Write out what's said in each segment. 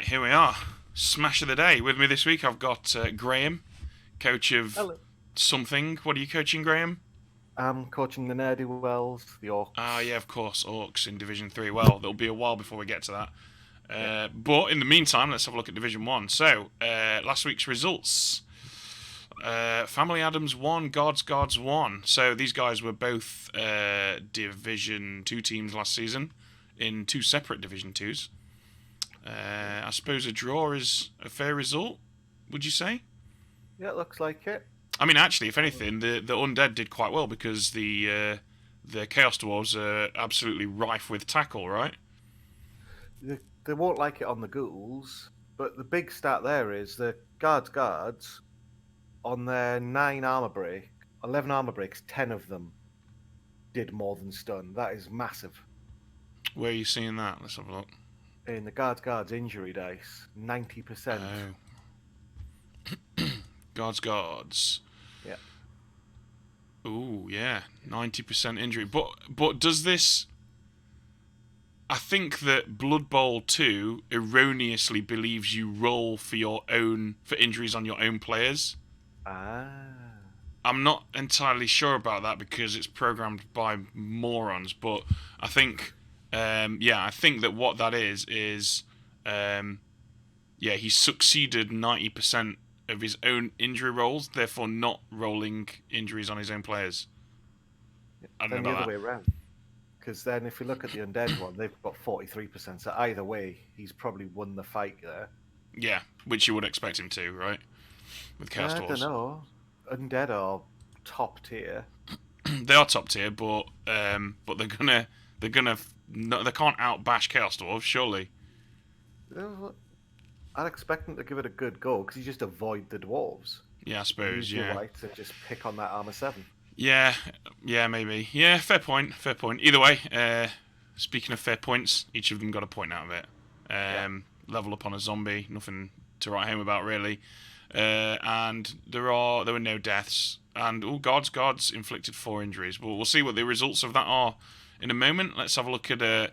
Here we are. Smash of the day. With me this week I've got Graham, coach of Hello. something. What are you coaching, Graham? I'm coaching the Nerdy Wells, the Orcs. Yeah, of course, Orcs in Division 3. Well, there'll be a while before we get to that. But in the meantime, let's have a look at Division 1. So, last week's results. Family Adams 1, Gods 1. So these guys were both Division 2 teams last season in two separate Division 2s. I suppose a draw is a fair result, would you say? Yeah, it looks like it. I mean, actually, if anything, the Undead did quite well because the Chaos Dwarves are absolutely rife with tackle, right? They won't like it on the Ghouls, but the big stat there is the Guards, on their 9 armor break, 11 armor breaks, 10 of them did more than stun. That is massive. Where are you seeing that? Let's have a look. In the Guards injury dice, 90%. Oh. Gods. Yeah. Ooh, yeah, 90% injury. But does this? I think that Blood Bowl 2 erroneously believes you roll for injuries on your own players. I'm not entirely sure about that because it's programmed by morons. But I think, I think that what that is, he succeeded 90% of his own injury rolls, therefore not rolling injuries on his own players. I don't know the about other way around. Because then if you look at the Undead one, they've got 43%. So either way, he's probably won the fight there. Yeah, which you would expect him to, right? With Chaos Dwarves. I don't know. Undead are top tier. They are top tier, but they can't outbash Chaos Dwarves, surely. I'd expect them to give it a good go because you just avoid the dwarves. Yeah, I suppose. Use your rights and just pick on that armor 7. Yeah, maybe. Yeah, fair point. Either way, speaking of fair points, each of them got a point out of it. Level up on a zombie, nothing to write home about really. And there were no deaths. And Gods inflicted 4 injuries. We'll see what the results of that are in a moment. Let's have a look at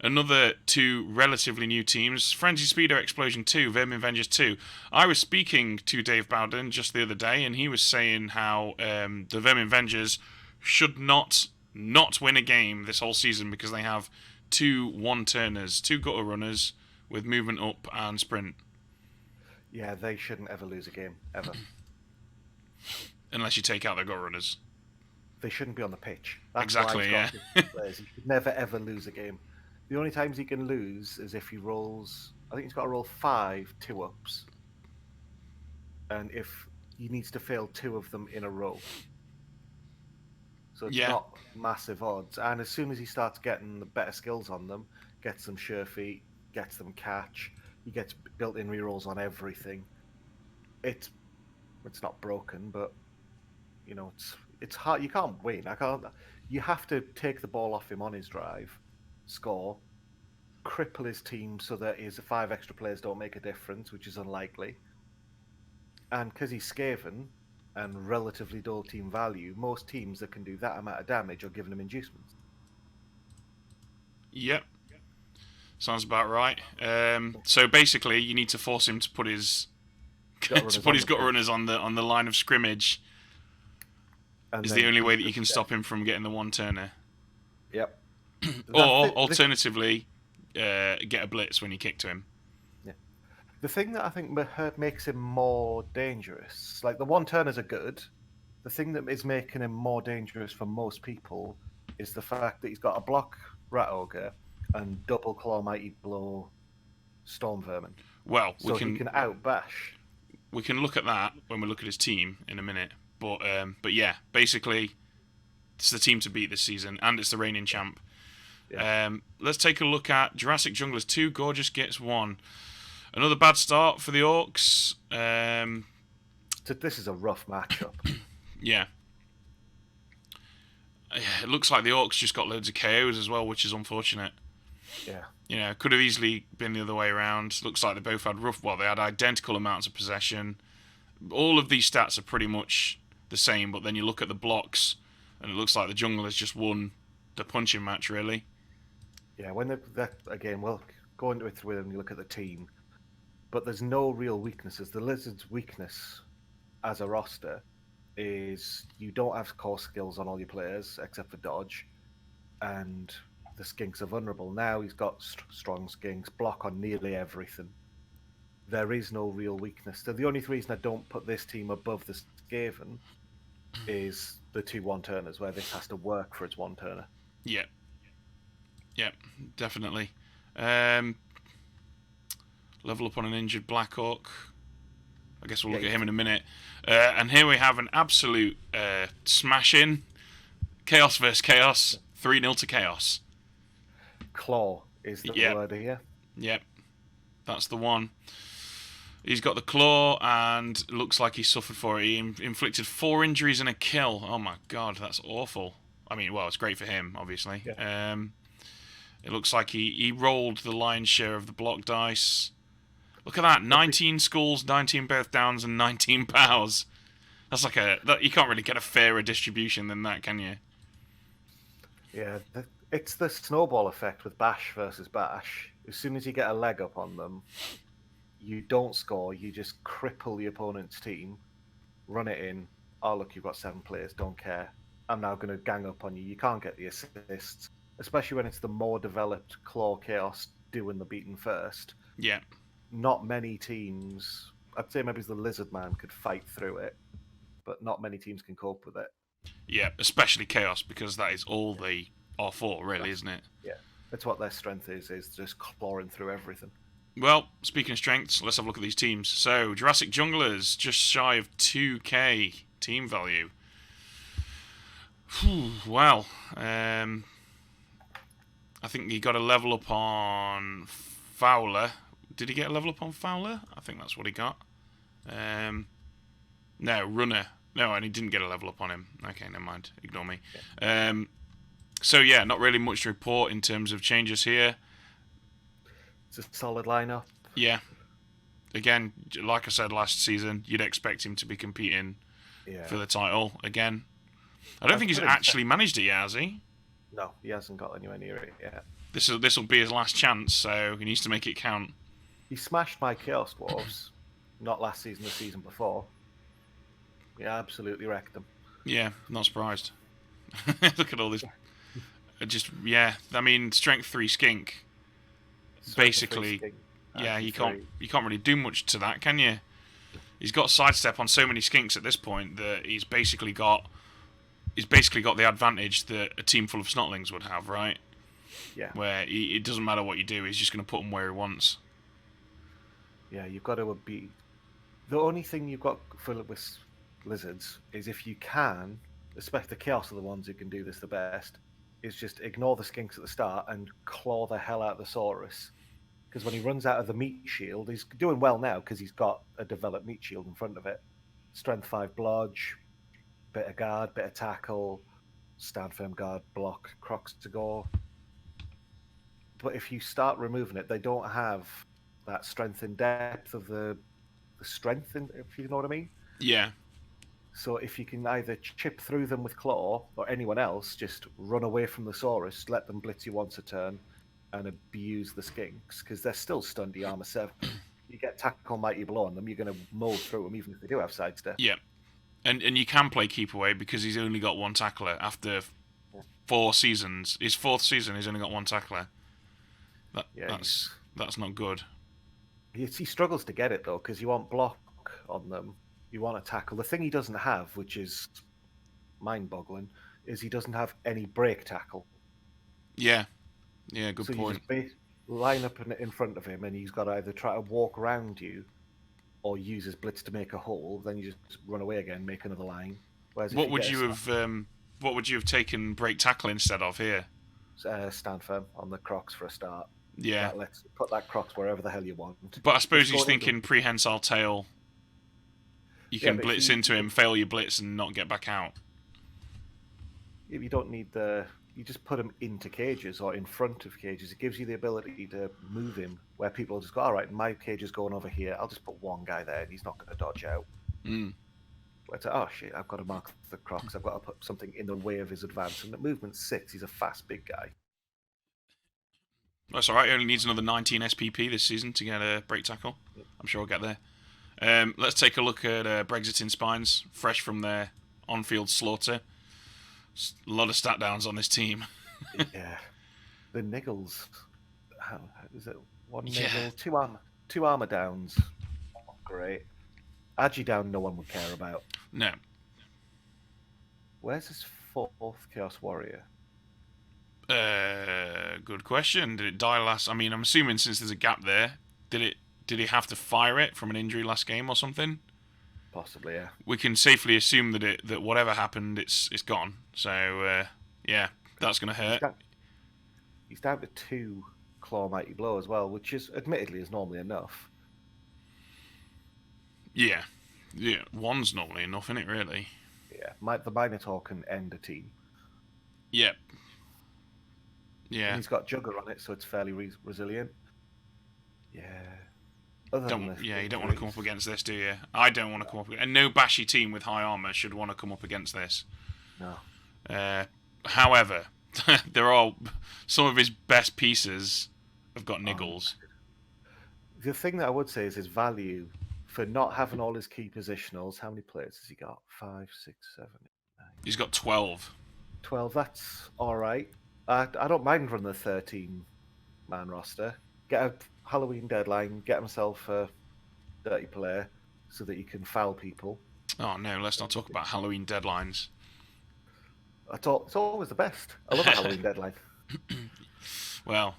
another 2 relatively new teams. Frenzy Speedo Explosion 2, Vermin Vengers 2. I was speaking to Dave Bowden just the other day, and he was saying how the Vermin Vengers should not win a game this whole season because they have 2 one-turners, 2 gutter runners with movement up and sprint. Yeah, they shouldn't ever lose a game, ever. Unless you take out their gutter runners. They shouldn't be on the pitch. That's exactly, yeah. Players. He should never, ever lose a game. The only times he can lose is if he rolls... I think he's got to roll 5 2-ups. And if he needs to fail 2 of them in a row. So it's not massive odds. And as soon as he starts getting the better skills on them, gets them sure feet, gets them catch, he gets built-in rerolls on everything. It's not broken, but it's hard. You can't win. You have to take the ball off him on his drive, score, cripple his team so that his 5 extra players don't make a difference, which is unlikely. And because he's Skaven and relatively dull team value, most teams that can do that amount of damage are giving him inducements. Yep. Sounds about right. So basically, you need to force him to put his gut runners on the line of scrimmage. Is the only way that you can stop him from getting the one-turner. Yep. Or alternatively, get a blitz when you kick to him. Yeah. The thing that I think makes him more dangerous, like the one-turners are good. The thing that is making him more dangerous for most people is the fact that he's got a block Rat Ogre and double Claw Mighty Blow Storm Vermin. Well, he can outbash. we can look at that when we look at his team in a minute. But yeah, basically, it's the team to beat this season, and it's the reigning champ. Yeah. Let's take a look at Jurassic Junglers 2, Gorgeous Gets 1. Another bad start for the Orcs. So this is a rough matchup. Yeah. It looks like the Orcs just got loads of KOs as well, which is unfortunate. Yeah. You know, could have easily been the other way around. Looks like they both had they had identical amounts of possession. All of these stats are pretty much the same, but then you look at the blocks, and it looks like the Junglers just won the punching match, really. Yeah, when that again, we'll go into it when you look at the team, but there's no real weaknesses. The Lizards' weakness as a roster is you don't have core skills on all your players except for dodge, and the Skinks are vulnerable. Now he's got strong Skinks, block on nearly everything. There is no real weakness. So the only reason I don't put this team above the Skaven is the 2 one-turners, where this has to work for its one-turner. Yeah. Yeah, definitely. Level up on an injured Blackhawk. I guess we'll look at him in a minute. And here we have an absolute smash-in. Chaos versus Chaos. 3-0 to Chaos. Claw is the word here. Yep. That's the one. He's got the claw, and it looks like he suffered for it. He inflicted 4 injuries and a kill. Oh my god, that's awful. I mean, well, it's great for him, obviously. Yeah. It looks like he rolled the lion's share of the block dice. Look at that, 19 skulls, 19 birth downs, and 19 pows. That's like you can't really get a fairer distribution than that, can you? Yeah, it's the snowball effect with Bash versus Bash. As soon as you get a leg up on them, you don't score, you just cripple the opponent's team, run it in. Oh, look, you've got 7 players, don't care. I'm now going to gang up on you. You can't get the assists, especially when it's the more developed Claw Chaos doing the beating first. Yeah. Not many teams, I'd say maybe the Lizard Man could fight through it, but not many teams can cope with it. Yeah, especially Chaos, because that is all they are for, really, isn't it? Yeah, that's what their strength is just clawing through everything. Well, speaking of strengths, let's have a look at these teams. So, Jurassic Junglers, just shy of 2k team value. Well, I think he got a level up on Fowler. Did he get a level up on Fowler? I think that's what he got. No, Runner. No, and he didn't get a level up on him. Okay, never mind. Ignore me. Yeah. So, yeah, not really much to report in terms of changes here. It's a solid lineup. Yeah. Again, like I said last season, you'd expect him to be competing for the title again. I don't think he's actually managed it yet, has he? No, he hasn't got anywhere near it yet. This will be his last chance, so he needs to make it count. He smashed my Chaos Dwarves, not last season, the season before. He absolutely wrecked them. Yeah, not surprised. Look at all this. I mean, Strength 3 Skink. Basically, you can't really do much to that, can you? He's got sidestep on so many Skinks at this point that he's basically got the advantage that a team full of Snotlings would have, right? Yeah. Where it doesn't matter what you do, he's just going to put them where he wants. Yeah, you've got to be. The only thing you've got with Lizards is if you can, especially the Chaos are the ones who can do this the best, is just ignore the Skinks at the start and claw the hell out of the Saurus. Because when he runs out of the meat shield, he's doing well now because he's got a developed meat shield in front of it. Strength 5 blodge, bit of guard, bit of tackle, stand firm guard, block, crocs to go. But if you start removing it, they don't have that strength and depth of the strength, if you know what I mean. Yeah. So if you can either chip through them with Claw, or anyone else, just run away from the Saurus, let them blitz you once a turn, and abuse the Skinks, because they're still stunty armor 7. You get tackle mighty blow on them, you're going to mold through them, even if they do have sidestep. Yeah. And you can play keep away because he's only got 1 tackler after 4 seasons. His 4th season, he's only got 1 tackler. That's not good. He struggles to get it though, because you want block on them, you want to tackle. The thing he doesn't have, which is mind-boggling, is he doesn't have any break tackle. Yeah, good point. You just line up in front of him, and he's got to either try to walk around you, or use his blitz to make a hole, then you just run away again, make another line. Whereas if What you would get you have? What would you have taken break tackle instead of here? stand firm on the Crocs for a start, Yeah, that lets put that Crocs wherever the hell you want. but I If suppose you he's go into thinking prehensile tail. You yeah, can but if blitz into him, fail your blitz, and not get back out. you don't need the you just put him into cages or in front of cages. It gives you the ability to move him where people just go, all right, my cage is going over here. I'll just put one guy there and he's not going to dodge out. Mm. Where it's like, oh shit, I've got to mark the Crocs. I've got to put something in the way of his advance. And at movement 6, he's a fast, big guy. That's all right. He only needs another 19 SPP this season to get a break tackle. I'm sure I'll get there. Let's take a look at Brexiting Spines, fresh from their on-field slaughter. A lot of stat downs on this team. Yeah. The niggles. How is it? One niggle, Yeah. two armor downs. Not great. Agi down, no one would care about. No. Where's his 4th Chaos Warrior? Good question. Did it die last? I mean, I'm assuming since there's a gap there, did he have to fire it from an injury last game or something? Possibly, yeah. We can safely assume that whatever happened, it's gone. So yeah, that's gonna hurt. He's down to 2 Claw Mighty Blow as well, which is admittedly is normally enough. Yeah, one's normally enough, isn't it? Really. Yeah, the Minotaur can end a team. Yep. Yeah. And he's got Jugger on it, so it's fairly resilient. Yeah. You don't want to come up against this, do you? I don't want to come up against. And no bashy team with high armor should want to come up against this. No. However, there are some of his best pieces have got niggles. The thing that I would say is his value for not having all his key positionals. How many players has he got? 5, 6, 7, 8, 9. He's got 12. 12. That's all right. I don't mind running the 13-man roster. Get a Halloween deadline. Get himself a dirty player so that you can foul people. Oh no, let's not talk about Halloween deadlines. It's always the best. I love a Halloween deadline. Well,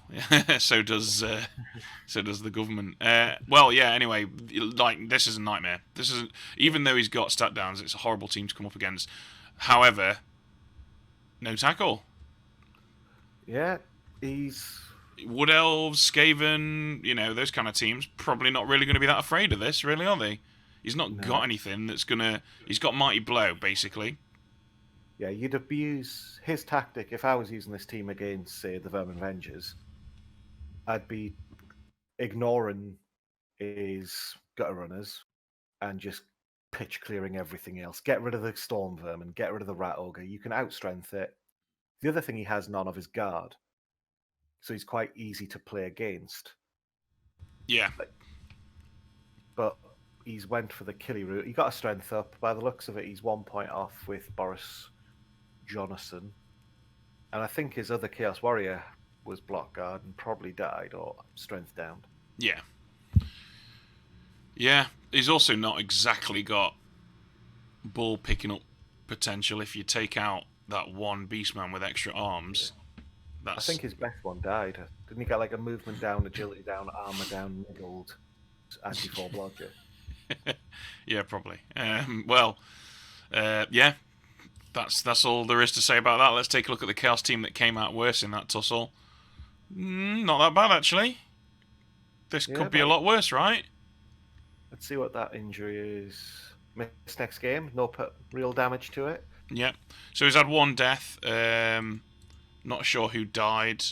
so does the government. Well, yeah. Anyway, like this is a nightmare. This is even though he's got stat downs, it's a horrible team to come up against. However, no tackle. Yeah, he's Wood Elves, Skaven, those kind of teams probably not really going to be that afraid of this, really, are they? He's not got anything that's gonna. He's got Mighty Blow, basically. Yeah, you'd abuse his tactic if I was using this team against, say, the Vermin Vengers. I'd be ignoring his gutter runners and just pitch clearing everything else. Get rid of the Storm Vermin, get rid of the Rat Ogre. You can outstrength it. The other thing he has none of is guard. So he's quite easy to play against. Yeah. But he's went for the killy route. He got a strength up. By the looks of it, he's 1 point off with Boris Jonathan. And I think his other Chaos Warrior was block guard and probably died or strength down. Yeah. Yeah. He's also not exactly got ball picking up potential if you take out that one Beastman with extra arms. I think his best one died. Didn't he get like a movement down, agility down, armor down, niggled, anti-4 blodger? Yeah, probably. Yeah. That's all there is to say about that. Let's take a look at the Chaos team that came out worse in that tussle. Not that bad, actually. This could be a lot worse, right? Let's see what that injury is. Missed next game. No real damage to it. Yeah. So he's had one death. Not sure who died.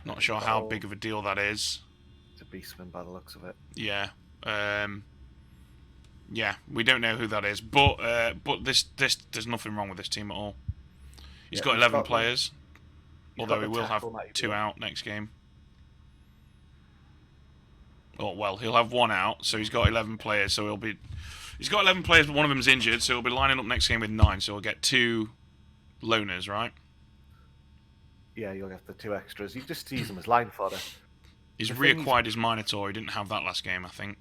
Not sure how big of a deal that is. It's a Beastman by the looks of it. Yeah. Yeah, we don't know who that is, but this there's nothing wrong with this team at all. He's got 11 players, although he will have 2 out next game. Oh well, he'll have 1 out, so he's got 11 players. So he's got 11 players, but one of them's injured, so he'll be lining up next game with 9. So he'll get 2 loners, right? Yeah, you'll get the 2 extras. You just use them as line fodder. He's reacquired his Minotaur. He didn't have that last game, I think.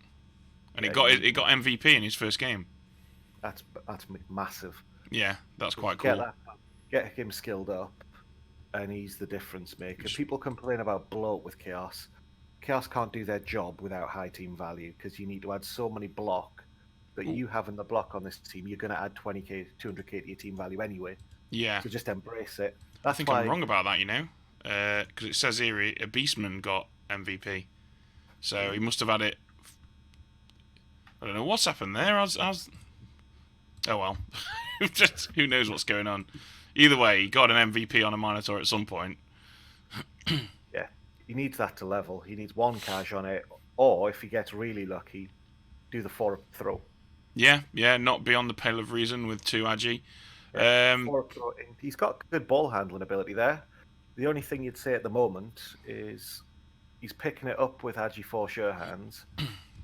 And he got MVP in his first game. That's massive. Yeah, that's quite cool. Get him skilled up, and he's the difference maker. People complain about bloat with Chaos. Chaos can't do their job without high team value because you need to add so many block that Ooh. you having the block on this team, you're going to add 20k, 200k to your team value anyway. Yeah. So just embrace it. I That's think I'm why. wrong about that, because it says here a Beastman got MVP. So he must have had it. I don't know what's happened there. Oh well. Just who knows what's going on. Either way, he got an MVP on a Minotaur at some point. Yeah, he needs that to level. He needs one cash on it, or if he gets really lucky, do the 4-up throw. Yeah, not beyond the pale of reason with 2 Agi. Yeah, 4-up throw. He's got good ball handling ability there. The only thing you'd say at the moment is he's picking it up with Agi 4 sure hands.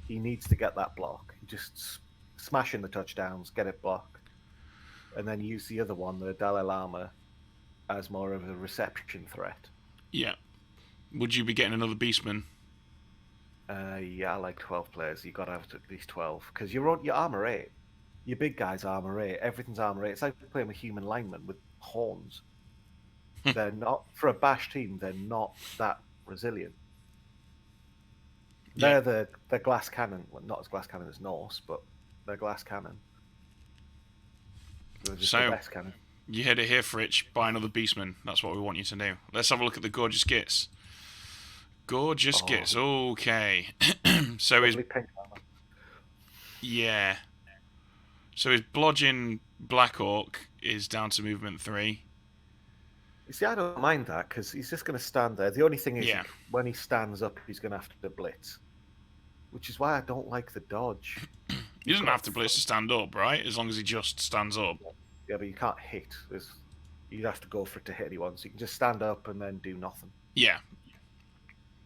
He needs to get that block. Just smash in the touchdowns, get it blocked, and then use the other one, the Dalai Lama, as more of a reception threat. Yeah. Would you be getting another Beastman? Yeah, I like 12 players. You've got to have at least 12 because your armor 8. Your big guy's armor 8. Everything's armor 8. It's like playing with human linemen with horns. They're not, for a bash team, they're not that resilient. Yeah. They're glass cannon. Well, not as glass cannon as Norse, but they're glass cannon. They're just the best cannon. You heard it here, Fritch. Buy another Beastman. That's what we want you to do. Let's have a look at the gorgeous kits. Gorgeous kits. Okay. So his pink armor. Yeah. So his blodging Black Orc is down to movement 3. You see, I don't mind that because he's just going to stand there. The only thing is, Yeah. when he stands up, he's going to have to blitz, which is why I don't like the dodge. He doesn't have to blitz to stand up, right? As long as he just stands up. Yeah, but you can't hit. You'd have to go for it to hit anyone, so you can just stand up and then do nothing. Yeah.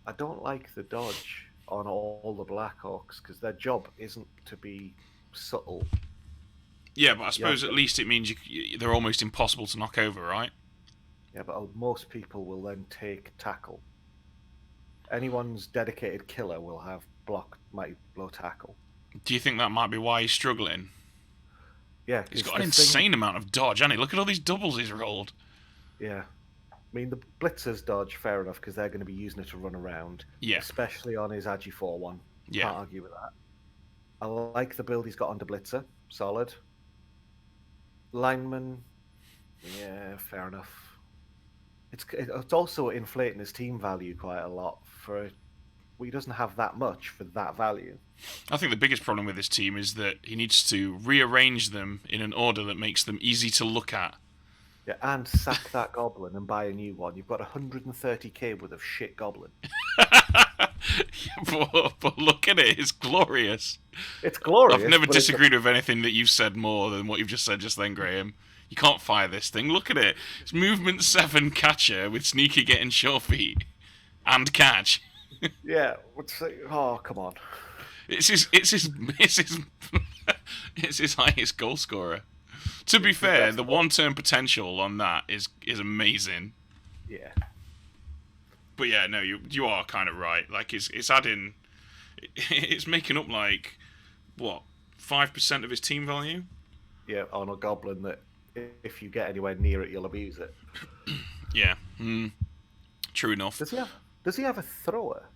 I don't like the dodge on all the Black Orcs because their job isn't to be subtle. Yeah, but I suppose at least it means they're almost impossible to knock over, right? Yeah, but most people will then take tackle. Anyone's dedicated killer will have mighty blow tackle. Do you think that might be why he's struggling? Yeah, he's got an insane amount of dodge, hasn't he? Look at all these doubles he's rolled. Yeah. I mean, the blitzers dodge, fair enough, because they're going to be using it to run around. Yeah. Especially on his Agi 4 one. Yeah. Can't argue with that. I like the build he's got under blitzer. Solid. Lineman. Yeah, fair enough. It's also inflating his team value quite a lot he doesn't have that much for that value. I think the biggest problem with this team is that he needs to rearrange them in an order that makes them easy to look at. Yeah, and sack that goblin and buy a new one. You've got 130k worth of shit goblin. but look at it, it's glorious. It's glorious. I've never disagreed with anything that you've said more than what you've just said just then, Graham. You can't fire this thing. Look at it. It's movement 7 catcher with sneaky getting sure feet and catch. Yeah. Oh, come on. It's his highest goal scorer. To be fair, the 1-turn potential on that is amazing. Yeah. But yeah, no, you are kind of right. Like it's adding, it's making up like what 5% of his team value. Yeah, on a goblin that if you get anywhere near it, you'll abuse it. Yeah. True enough. Does he have a thrower?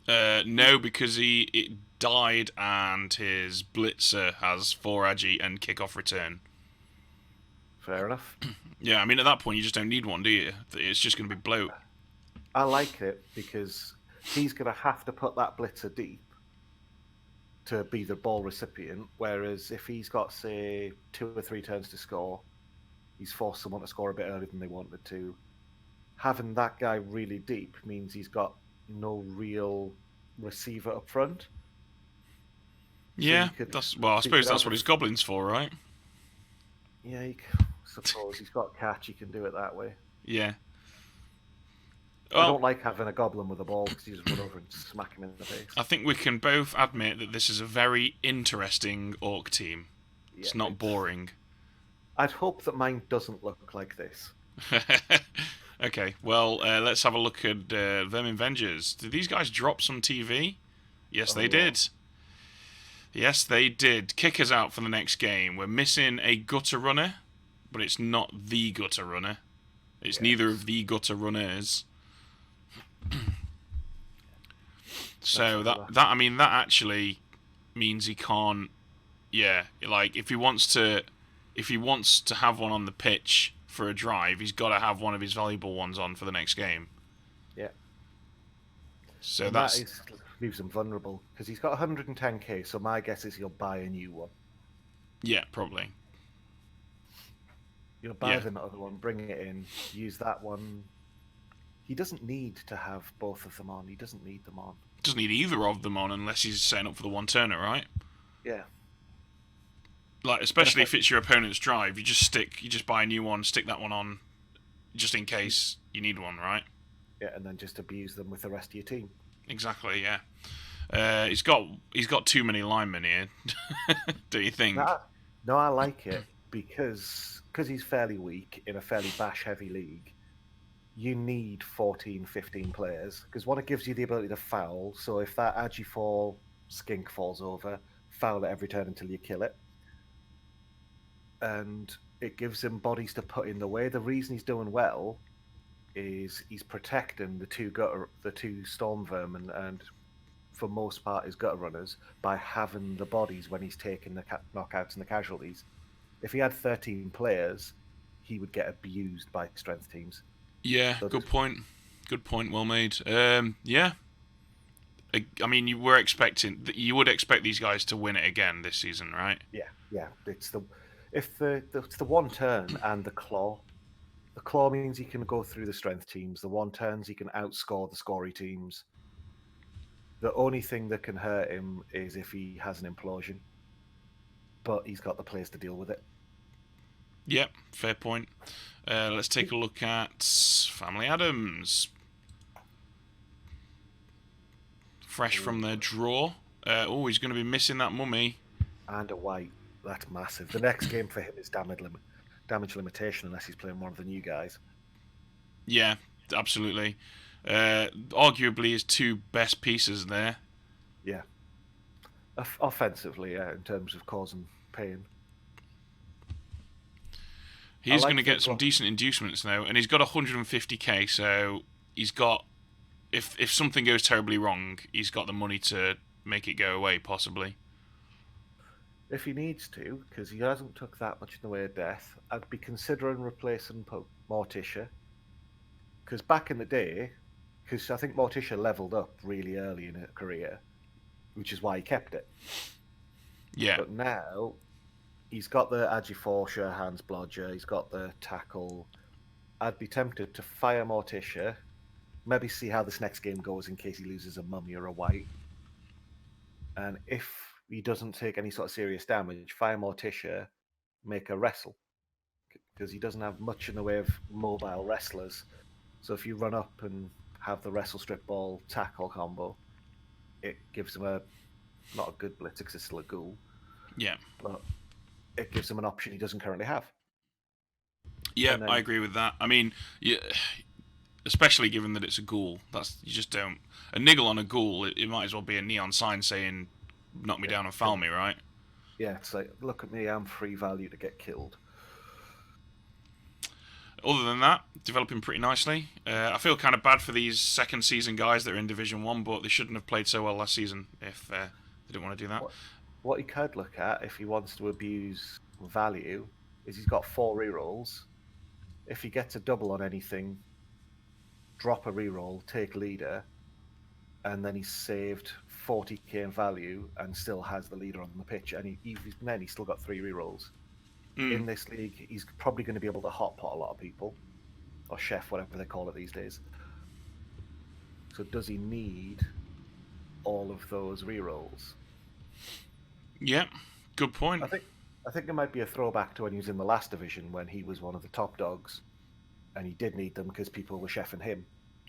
No, because it died and his blitzer has 4 agi and kick-off return. Fair enough. Yeah, I mean, at that point, you just don't need one, do you? It's just going to be bloat. I like it because he's going to have to put that blitzer deep to be the ball recipient, whereas if he's got, say, 2 or 3 turns to score, he's forced someone to score a bit earlier than they wanted to. Having that guy really deep means he's got no real receiver up front. Yeah, I suppose that's what his goblin's for, right? Yeah, I suppose he's got catch. He can do it that way. Yeah. I don't like having a goblin with a ball because you just run over and smack him in the face. I think we can both admit that this is a very interesting orc team. It's not boring. I'd hope that mine doesn't look like this. Okay, well, let's have a look at them Avengers. Did these guys drop some TV? Yes, they did. Yes, they did. Kick us out for the next game. We're missing a gutter runner, but it's not the gutter runner. It's neither of the gutter runners. So simple that I mean that actually means he can't. Yeah, like if he wants to have one on the pitch for a drive, he's got to have one of his valuable ones on for the next game. Yeah. So And that that's is leaves him vulnerable because he's got 110k. So my guess is he'll buy a new one. yeah, probably. You'll buy Yeah, the other one, bring it in, use that one. He doesn't need to have both of them on. He doesn't need them on. doesn't need either of them on unless he's setting up for the one turner, right? Yeah. Like And especially if it's your opponent's drive, you just buy a new one, stick that one on, just in case you need one, right? yeah, and then just abuse them with the rest of your team. Exactly, yeah. He's got too many linemen here. Do you think? No, I like it because he's fairly weak in a fairly bash heavy league. You need 14, 15 players because one, it gives you the ability to foul. So if that Agi4 skink falls over, foul it every turn until you kill it. And it gives him bodies to put in the way. The reason he's doing well is he's protecting the two storm vermin, and for most part his gutter runners by having the bodies when he's taking the knockouts and the casualties. If he had 13 players, he would get abused by strength teams. Yeah, So good point. Good point. Well made. Yeah. I mean, you would expect these guys to win it again this season, right? yeah. It's the one turn and the claw. The claw means he can go through the strength teams. The one turns he can outscore the scory teams. The only thing that can hurt him is if he has an implosion, but he's got the players to deal with it. Yep, fair point. Let's take a look at Family Adams. Fresh from their draw. He's going to be missing that mummy. And a white. That's massive. The next game for him is damage limitation unless he's playing one of the new guys. Yeah, absolutely. Arguably his two best pieces there. Yeah. Offensively, yeah, in terms of causing pain. He's going to get some decent inducements now, and he's got 150k, so he's got... If something goes terribly wrong, he's got the money to make it go away, possibly. If he needs to, because he hasn't took that much in the way of death, I'd be considering replacing Morticia. Because back in the day, because I think Morticia leveled up really early in her career, which is why he kept it. Yeah. But now, he's got the Agi4 Sure Hands Blodger, he's got the Tackle. I'd be tempted to fire Morticia, maybe see how this next game goes in case he loses a mummy or a white. And if he doesn't take any sort of serious damage, fire Morticia, make a wrestle. Because he doesn't have much in the way of mobile wrestlers. So if you run up and have the wrestle strip ball tackle combo, it gives him not a good blitzer because it's still a ghoul. Yeah. But it gives him an option he doesn't currently have. Yeah, I agree with that. I mean, especially given that it's a ghoul. You just don't... A niggle on a ghoul, it might as well be a neon sign saying, knock me down and foul me, right? Yeah, it's like, look at me, I'm free value to get killed. Other than that, developing pretty nicely. I feel kind of bad for these second season guys that are in Division 1, but they shouldn't have played so well last season if they didn't want to do that. What he could look at, if he wants to abuse value, is he's got 4 rerolls. If he gets a double on anything, drop a reroll, take leader, and then he's saved 40k in value and still has the leader on the pitch, and then he's still got 3 rerolls. In this league, he's probably going to be able to hot pot a lot of people, or chef, whatever they call it these days. So does he need all of those rerolls? Yeah, good point. I think it might be a throwback to when he was in the last division when he was one of the top dogs, and he did need them because people were chefing him.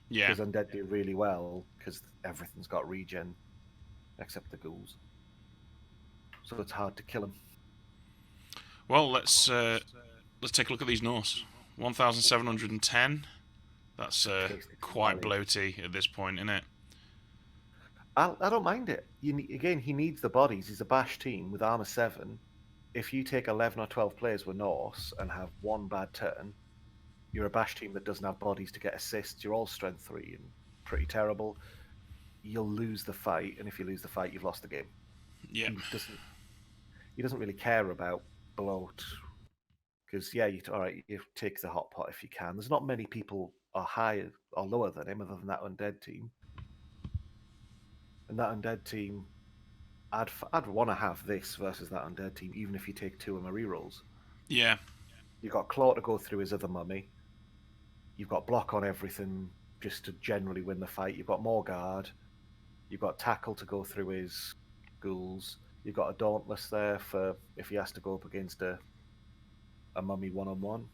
Yeah. Because Undead do really well because everything's got regen, except the ghouls. So it's hard to kill him. Well, let's take a look at these Norse. 1,710. That's quite bloaty at this point, isn't it? I don't mind it. Again, he needs the bodies. He's a bash team with armor 7. If you take 11 or 12 players with Norse and have one bad turn, you're a bash team that doesn't have bodies to get assists. You're all strength 3 and pretty terrible. you'll lose the fight, and if you lose the fight, you've lost the game. Yeah. He doesn't really care about bloat because all right, you take the hot pot if you can. There's not many people are higher or lower than him other than that undead team, and that undead team, I'd want to have this versus that undead team, even if you take 2 of my rerolls. Yeah. You've got Claw to go through his other mummy. You've got block on everything just to generally win the fight. You've got more guard. You've got tackle to go through his ghouls. You've got a dauntless there for if he has to go up against a mummy 1-on-1.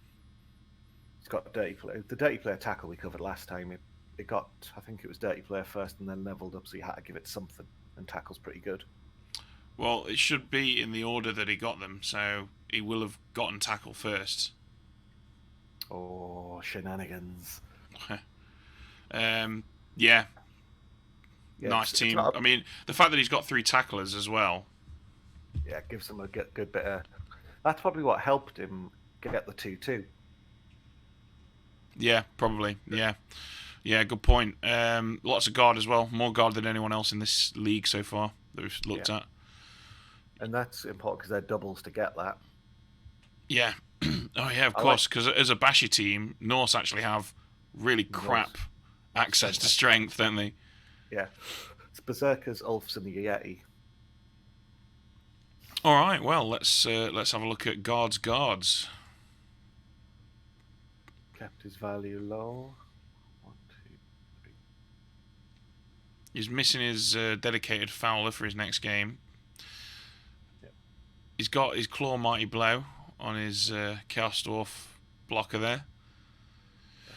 He's got dirty play. The dirty player tackle we covered last time. It got, I think it was dirty player first and then leveled up, so you had to give it something. And tackle's pretty good. Well, it should be in the order that he got them, so he will have gotten tackle first. Oh, shenanigans. Yeah. Nice team. I mean, the fact that he's got 3 tacklers as well. Yeah, gives him a good bit of... That's probably what helped him get the 2-2. Yeah, probably. Yeah. Yeah, good point. Lots of guard as well. More guard than anyone else in this league so far that we've looked at. And that's important because they're doubles to get that. Yeah. Oh, yeah, of course. Because as a Bashy team, Norse actually have really crap access to strength, don't they? Yeah. It's Berserkers, Ulfs, and the Yeti. All right, well, let's have a look at guards. Kept his value low. 1, 2, 3. He's missing his dedicated fowler for his next game. Yep. He's got his Claw Mighty Blow on his Chaos Dwarf blocker there.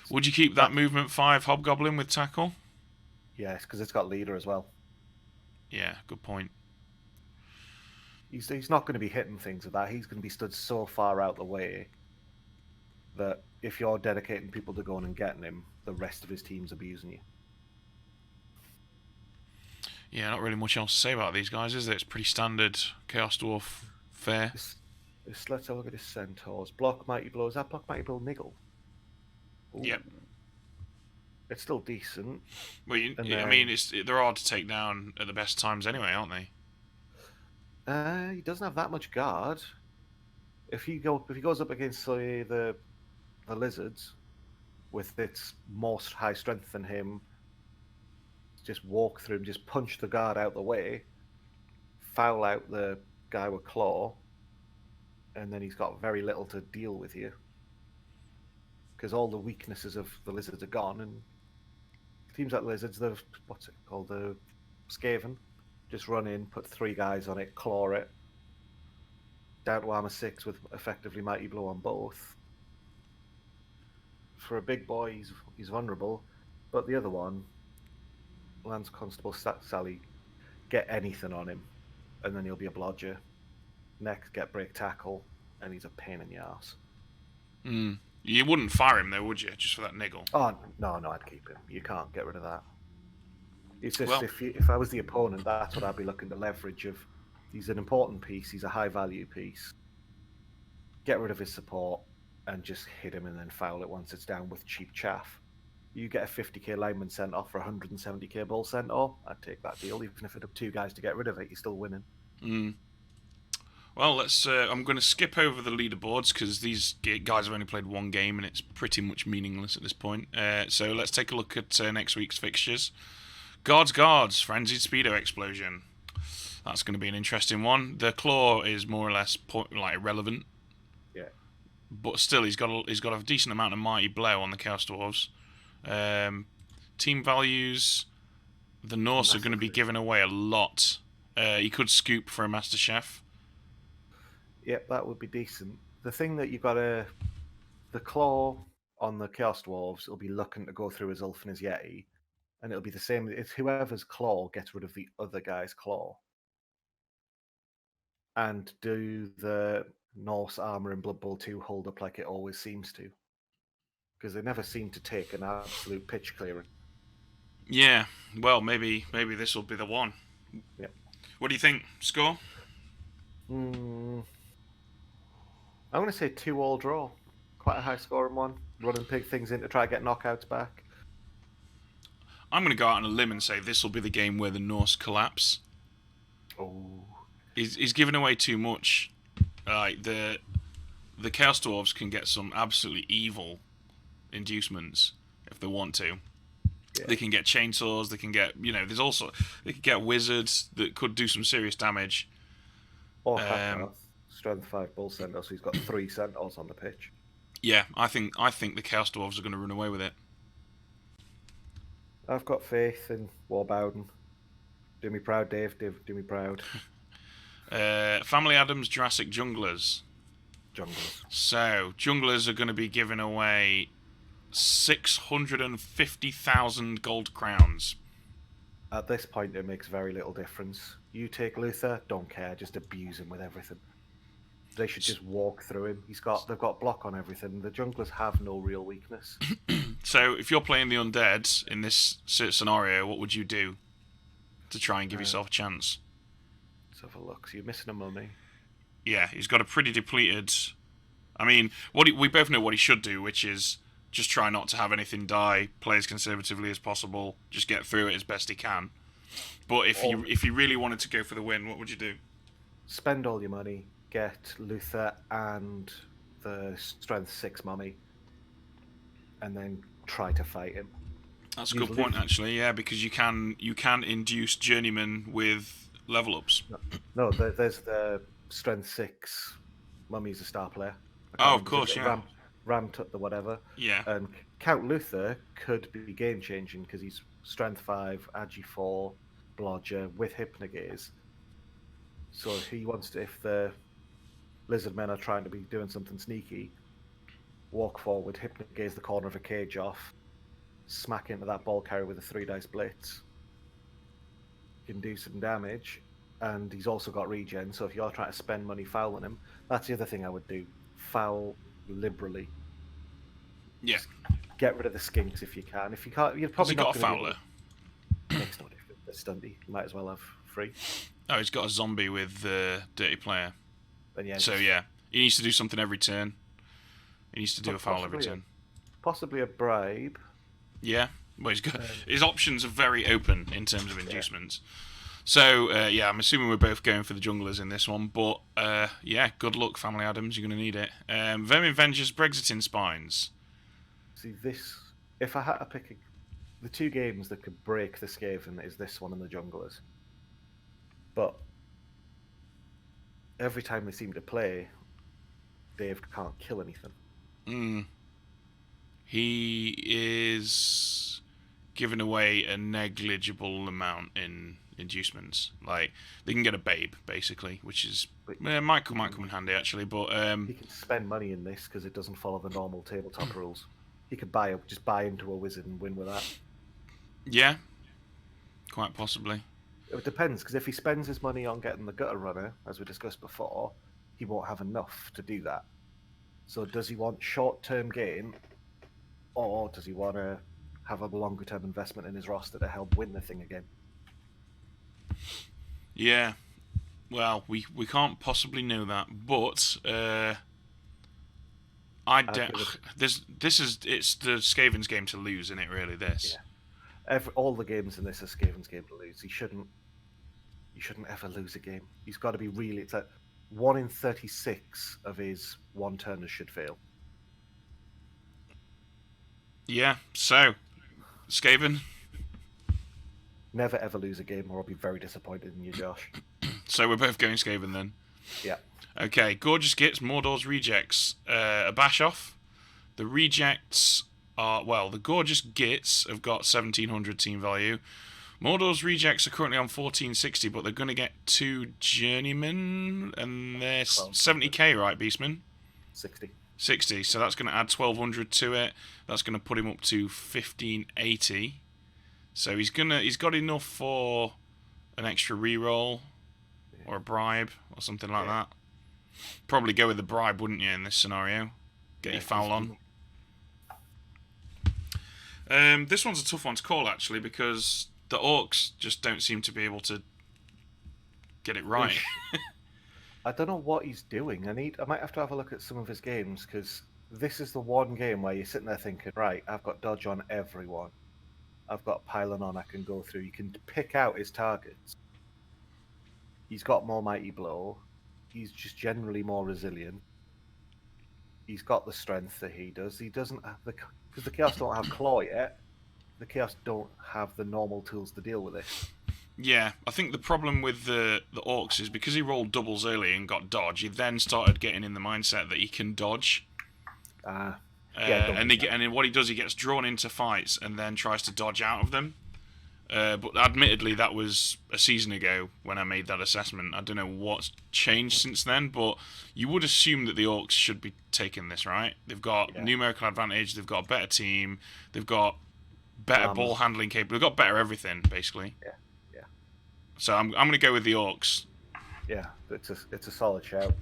Would you keep that movement 5 Hobgoblin with tackle? Yes, because it's got leader as well. Yeah, good point. He's not going to be hitting things with that. He's going to be stood so far out the way that if you're dedicating people to going and getting him, the rest of his team's abusing you. Yeah, not really much else to say about these guys, is there? It's pretty standard Chaos Dwarf fare. Let's have a look at his centaurs. Block Mighty Blow. Is that Block Mighty Blow Niggle? Ooh. Yep. It's still decent. Well, I mean, they're hard to take down at the best times anyway, aren't they? He doesn't have that much guard. If he goes up against, say, the lizards, with its more high strength than him, just walk through him, just punch the guard out the way, foul out the guy with claw, and then he's got very little to deal with you. Because all the weaknesses of the lizards are gone, and teams like lizards, what's it called, the Skaven, just run in, put 3 guys on it, claw it, down to armor 6 with effectively Mighty Blow on both. For a big boy, he's vulnerable, but the other one, Lance Constable Sally, get anything on him, and then he'll be a blodger. Next, get break tackle, and he's a pain in the arse. You wouldn't fire him though, would you? Just for that niggle? Oh no, I'd keep him. You can't get rid of that. It's just if I was the opponent, that's what I'd be looking to leverage. He's an important piece. He's a high value piece. Get rid of his support and just hit him and then foul it once it's down with cheap chaff. You get a 50k lineman sent off for 170k ball centaur. I'd take that deal, even if it took 2 guys to get rid of it. You're still winning. Well, I'm going to skip over the leaderboards because these guys have only played 1 game and it's pretty much meaningless at this point. So let's take a look at next week's fixtures. Guards, Frenzied Speedo Explosion. That's going to be an interesting one. The Claw is more or less irrelevant. Yeah. But still, he's got a decent amount of Mighty Blow on the Chaos Dwarves. Team values, the Norse are going to be giving away a lot. You could scoop for a Master Chef. Yep, that would be decent. The thing that you've got the Claw on the Chaos Dwarves will be looking to go through his Ulf and his Yeti, and it'll be the same. It's whoever's Claw gets rid of the other guy's Claw. And do the Norse armor in Blood Bowl 2 hold up like it always seems to? Because they never seem to take an absolute pitch clearing. Yeah, well, maybe this will be the one. Yeah. What do you think? Score? I'm going to say 2-2 draw. Quite a high scoring one. Running pig things in to try to get knockouts back. I'm going to go out on a limb and say this will be the game where the Norse collapse. Oh, He's giving away too much. Like the Chaos Dwarves can get some absolutely evil inducements if they want to. yeah. They can get chainsaws. They can get there's also they could get wizards that could do some serious damage. Or Hackmouth, strength 5 bull centaur, so he's got 3 centaurs on the pitch. Yeah, I think the Chaos Dwarves are going to run away with it. I've got faith in Warbowden. Do me proud, Dave. Do me proud. Family Adams Jurassic Junglers. Junglers. So junglers are going to be giving away 650,000 gold crowns. At this point, it makes very little difference. You take Luther, don't care, just abuse him with everything. They should just walk through him. They've got block on everything. The junglers have no real weakness. So if you're playing the undead in this scenario, what would you do to try and give yourself a chance? Let's have a look. So you're missing a mummy. Yeah, he's got a pretty depleted. I mean, we both know what he should do, which is just try not to have anything die, play as conservatively as possible, just get through it as best he can. But if you really wanted to go for the win, what would you do? Spend all your money, get Luther and the strength 6 mummy, and then try to fight him. That's a good point, actually. Yeah, because you can induce journeyman with level ups. No, there's the strength 6 mummy's a star player. Oh, of course, yeah. Ram took the whatever. Yeah. And Count Luther could be game changing because he's strength 5, agi 4, blodger with hypnogaze. So if he wants to, if the lizard men are trying to be doing something sneaky, walk forward, hypnogaze the corner of a cage off, smack into that ball carrier with a 3 dice blitz, can do some damage, and he's also got regen. So if you're trying to spend money fouling him, that's the other thing I would do: foul liberally. Yeah. Get rid of the skinks if you can. If you can't, you're probably not. Has he got a fowler? Makes no difference. They're stunty. You might as well have 3. Oh, he's got a zombie with dirty player. Then yeah. So yeah, he needs to do something every turn. He needs to do a foul every turn. Possibly a bribe. Yeah. Well, he's got his options are very open in terms of inducements. Yeah. So yeah, I'm assuming we're both going for the junglers in this one, but yeah, good luck, Family Adams. You're going to need it. Vermin Vengers, Brexitin Spines. See this. If I had to pick the 2 games that could break the Skaven, is this one and the junglers. But every time they seem to play, Dave can't kill anything. He is giving away a negligible amount in inducements. Like, they can get a babe, basically, which is might come in handy, actually. But he can spend money in this because it doesn't follow the normal tabletop rules. He could just buy into a wizard and win with that. Yeah, quite possibly. It depends, because if he spends his money on getting the gutter runner, as we discussed before, he won't have enough to do that. So does he want short-term gain, or does he want to have a longer-term investment in his roster to help win the thing again? Yeah. Well, we can't possibly know that, but it's the Skaven's game to lose, isn't it? Really, this. Yeah. All the games in this are Skaven's game to lose. He shouldn't ever lose a game. He's got to be really. It's like 1 in 36 of his one-turners should fail. Yeah. So, Skaven. Never ever lose a game, or I'll be very disappointed in you, Josh. So we're both going Skaven then. Yeah. Okay, Gorgeous Gits, Mordor's Rejects, a bash off. The Rejects are, well, the Gorgeous Gits have got 1700 team value. Mordor's Rejects are currently on 1460, but they're going to get 2 Journeymen, and they're 70k, right, Beastman? 60, so that's going to add 1200 to it. That's going to put him up to 1580. So he's got enough for an extra reroll or a bribe or something like that. Probably go with the bribe, wouldn't you, in this scenario? Get your foul on. This one's a tough one to call, actually, because the Orcs just don't seem to be able to get it right. I don't know what he's doing. I might have to have a look at some of his games, because this is the one game where you're sitting there thinking, right, I've got dodge on everyone. I've got pylon on I can go through. You can pick out his targets. He's got more mighty blow. He's just generally more resilient. He's got the strength that he does. He doesn't have because the Chaos don't have claw yet. The Chaos don't have the normal tools to deal with it. Yeah, I think the problem with the Orcs is because he rolled doubles early and got dodge, he then started getting in the mindset that he can dodge. And what he does, he gets drawn into fights and then tries to dodge out of them. But admittedly, that was a season ago when I made that assessment. I don't know what's changed since then, but you would assume that the Orcs should be taking this, right? They've got numerical advantage, they've got a better team, they've got better ball handling capability, they've got better everything, basically. Yeah. So I'm going to go with the Orcs. Yeah, it's a solid shout.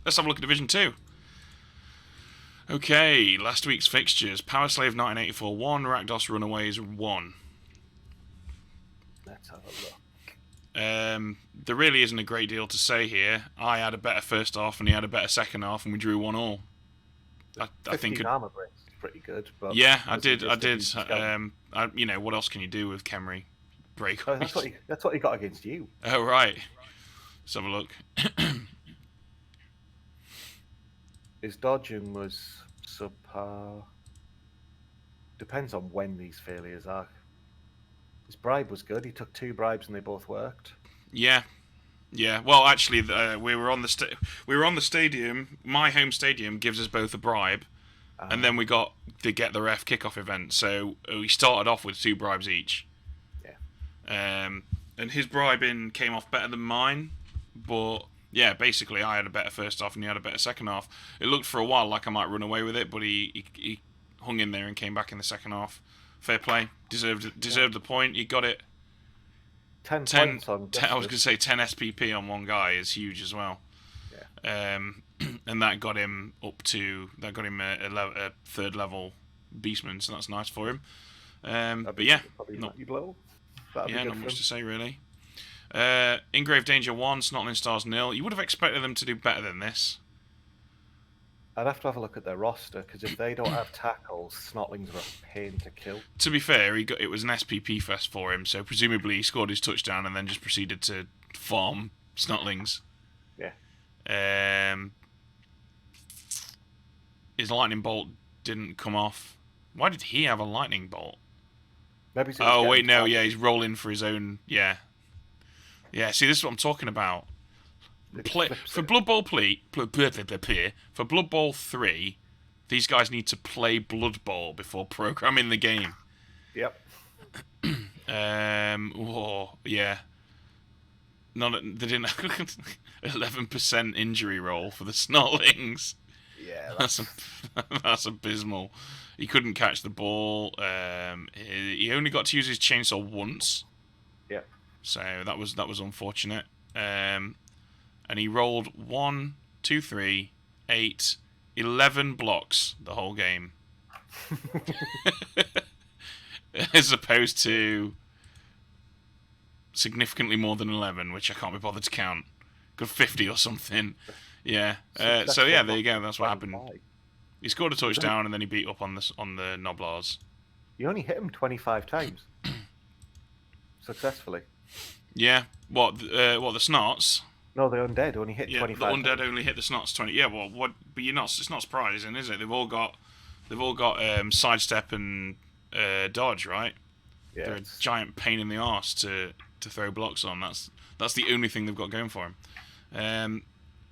Let's have a look at Division 2. Okay, last week's fixtures. Power Slave 1984 1, Rakdos Runaways 1. Let's have a look. There really isn't a great deal to say here. I had a better first half and he had a better second half and we drew 1-1. I think armor breaks is pretty good. But yeah, I did. You know, what else can you do with Khemri? Break. Oh, that's what he got against you. Oh, right. Let's have a look. His dodging was subpar. Depends on when these failures are. His bribe was good. He took 2 bribes and they both worked. Yeah. Well, actually, we were on the stadium. My home stadium gives us both a bribe, and then we got the Get the Ref kickoff event. So we started off with 2 bribes each. And his bribing came off better than mine, but yeah, basically I had a better first half and he had a better second half. It looked for a while like I might run away with it, but he hung in there and came back in the second half. Fair play, deserved the point. He got it. 10 points on. I was going to say 10 SPP on one guy is huge as well. Yeah. And that got him a 3rd level beastman, so that's nice for him. But yeah, not much to say really. Ingrave Danger 1, Snotling Stars 0. You would have expected them to do better than this. I'd have to have a look at their roster, because if they don't have tackles, Snotlings are a pain to kill. To be fair, it was an SPP fest for him, so presumably he scored his touchdown and then just proceeded to farm Snotlings. Yeah. His lightning bolt didn't come off. Why did he have a lightning bolt? Maybe he's rolling for his own. Yeah, see, this is what I'm talking about. For Blood Bowl for Blood Bowl 3, these guys need to play Blood Bowl before programming the game. Yep. Yeah. They didn't have 11% injury roll for the Snotlings. Yeah, that's abysmal. He couldn't catch the ball. He only got to use his chainsaw once. Yeah. So that was unfortunate. And he rolled 1, 2, 3, 8, 11 blocks the whole game. As opposed to significantly more than 11, which I can't be bothered to count. Got 50 or something. Yeah. So yeah, there you go. That's what happened. He scored a touchdown and then he beat up on the Noblars. You only hit him 25 times. Successfully. Yeah. What the Snots? No, the undead only hit 25. The undead only hit the Snots 20. Yeah, well, what? But it's not surprising, is it? They've all got sidestep and dodge, right? Yeah, they're a giant pain in the arse to throw blocks on. That's the only thing they've got going for them.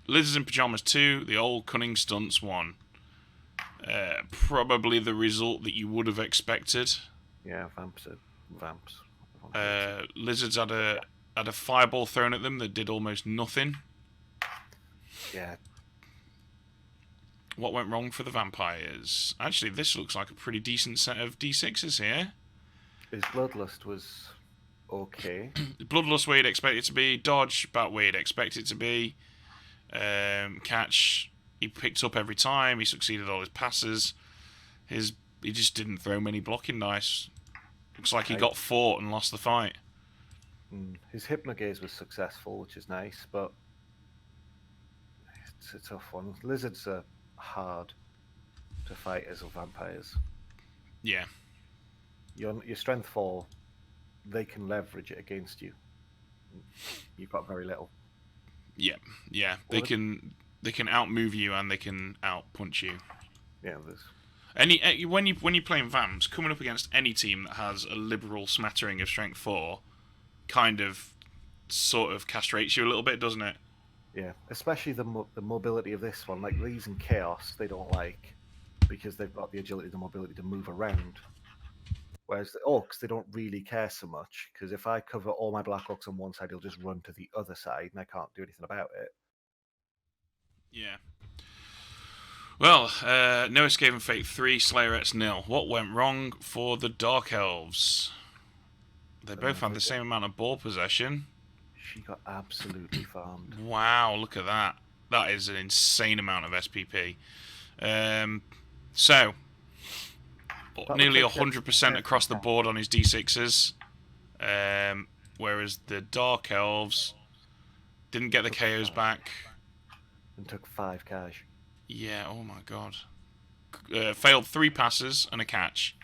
Lizards in Pajamas 2, the old cunning stunts 1. Probably the result that you would have expected. Yeah, vamps. Lizards had a fireball thrown at them that did almost nothing. Yeah. What went wrong for the vampires? Actually, this looks like a pretty decent set of D6s here. His Bloodlust was okay. Bloodlust where you'd expect it to be. Dodge, about where you'd expect it to be. Catch, he picked up every time. He succeeded all his passes. He just didn't throw many blocking dice. Looks like he got fought and lost the fight. His Hypnogaze was successful, which is nice, but it's a tough one. Lizards are hard to fight as vampires. Yeah. your strength 4, they can leverage it against you. You've got very little. Yeah, yeah. They Well, can outmove you and they can outpunch you. yeah, there's When you're playing Vamps, coming up against any team that has a liberal smattering of strength 4, kind of sort of castrates you a little bit, doesn't it? yeah, especially the mobility of this one. Like these in Chaos, they don't like because they've got the agility, the mobility to move around. Whereas the Orcs, they don't really care so much because if I cover all my Black Orcs on one side, he'll just run to the other side and I can't do anything about it. Yeah. Well, no escape and fate 3, Slayerettes 0. What went wrong for the Dark Elves? They both had the same amount of ball possession. She got absolutely farmed. Wow, look at that. That is an insane amount of SPP. So, nearly 100% across the board on his D6s. Whereas the Dark Elves didn't get the KOs back. And took 5 cash. Yeah, oh my god. Failed 3 passes and a catch.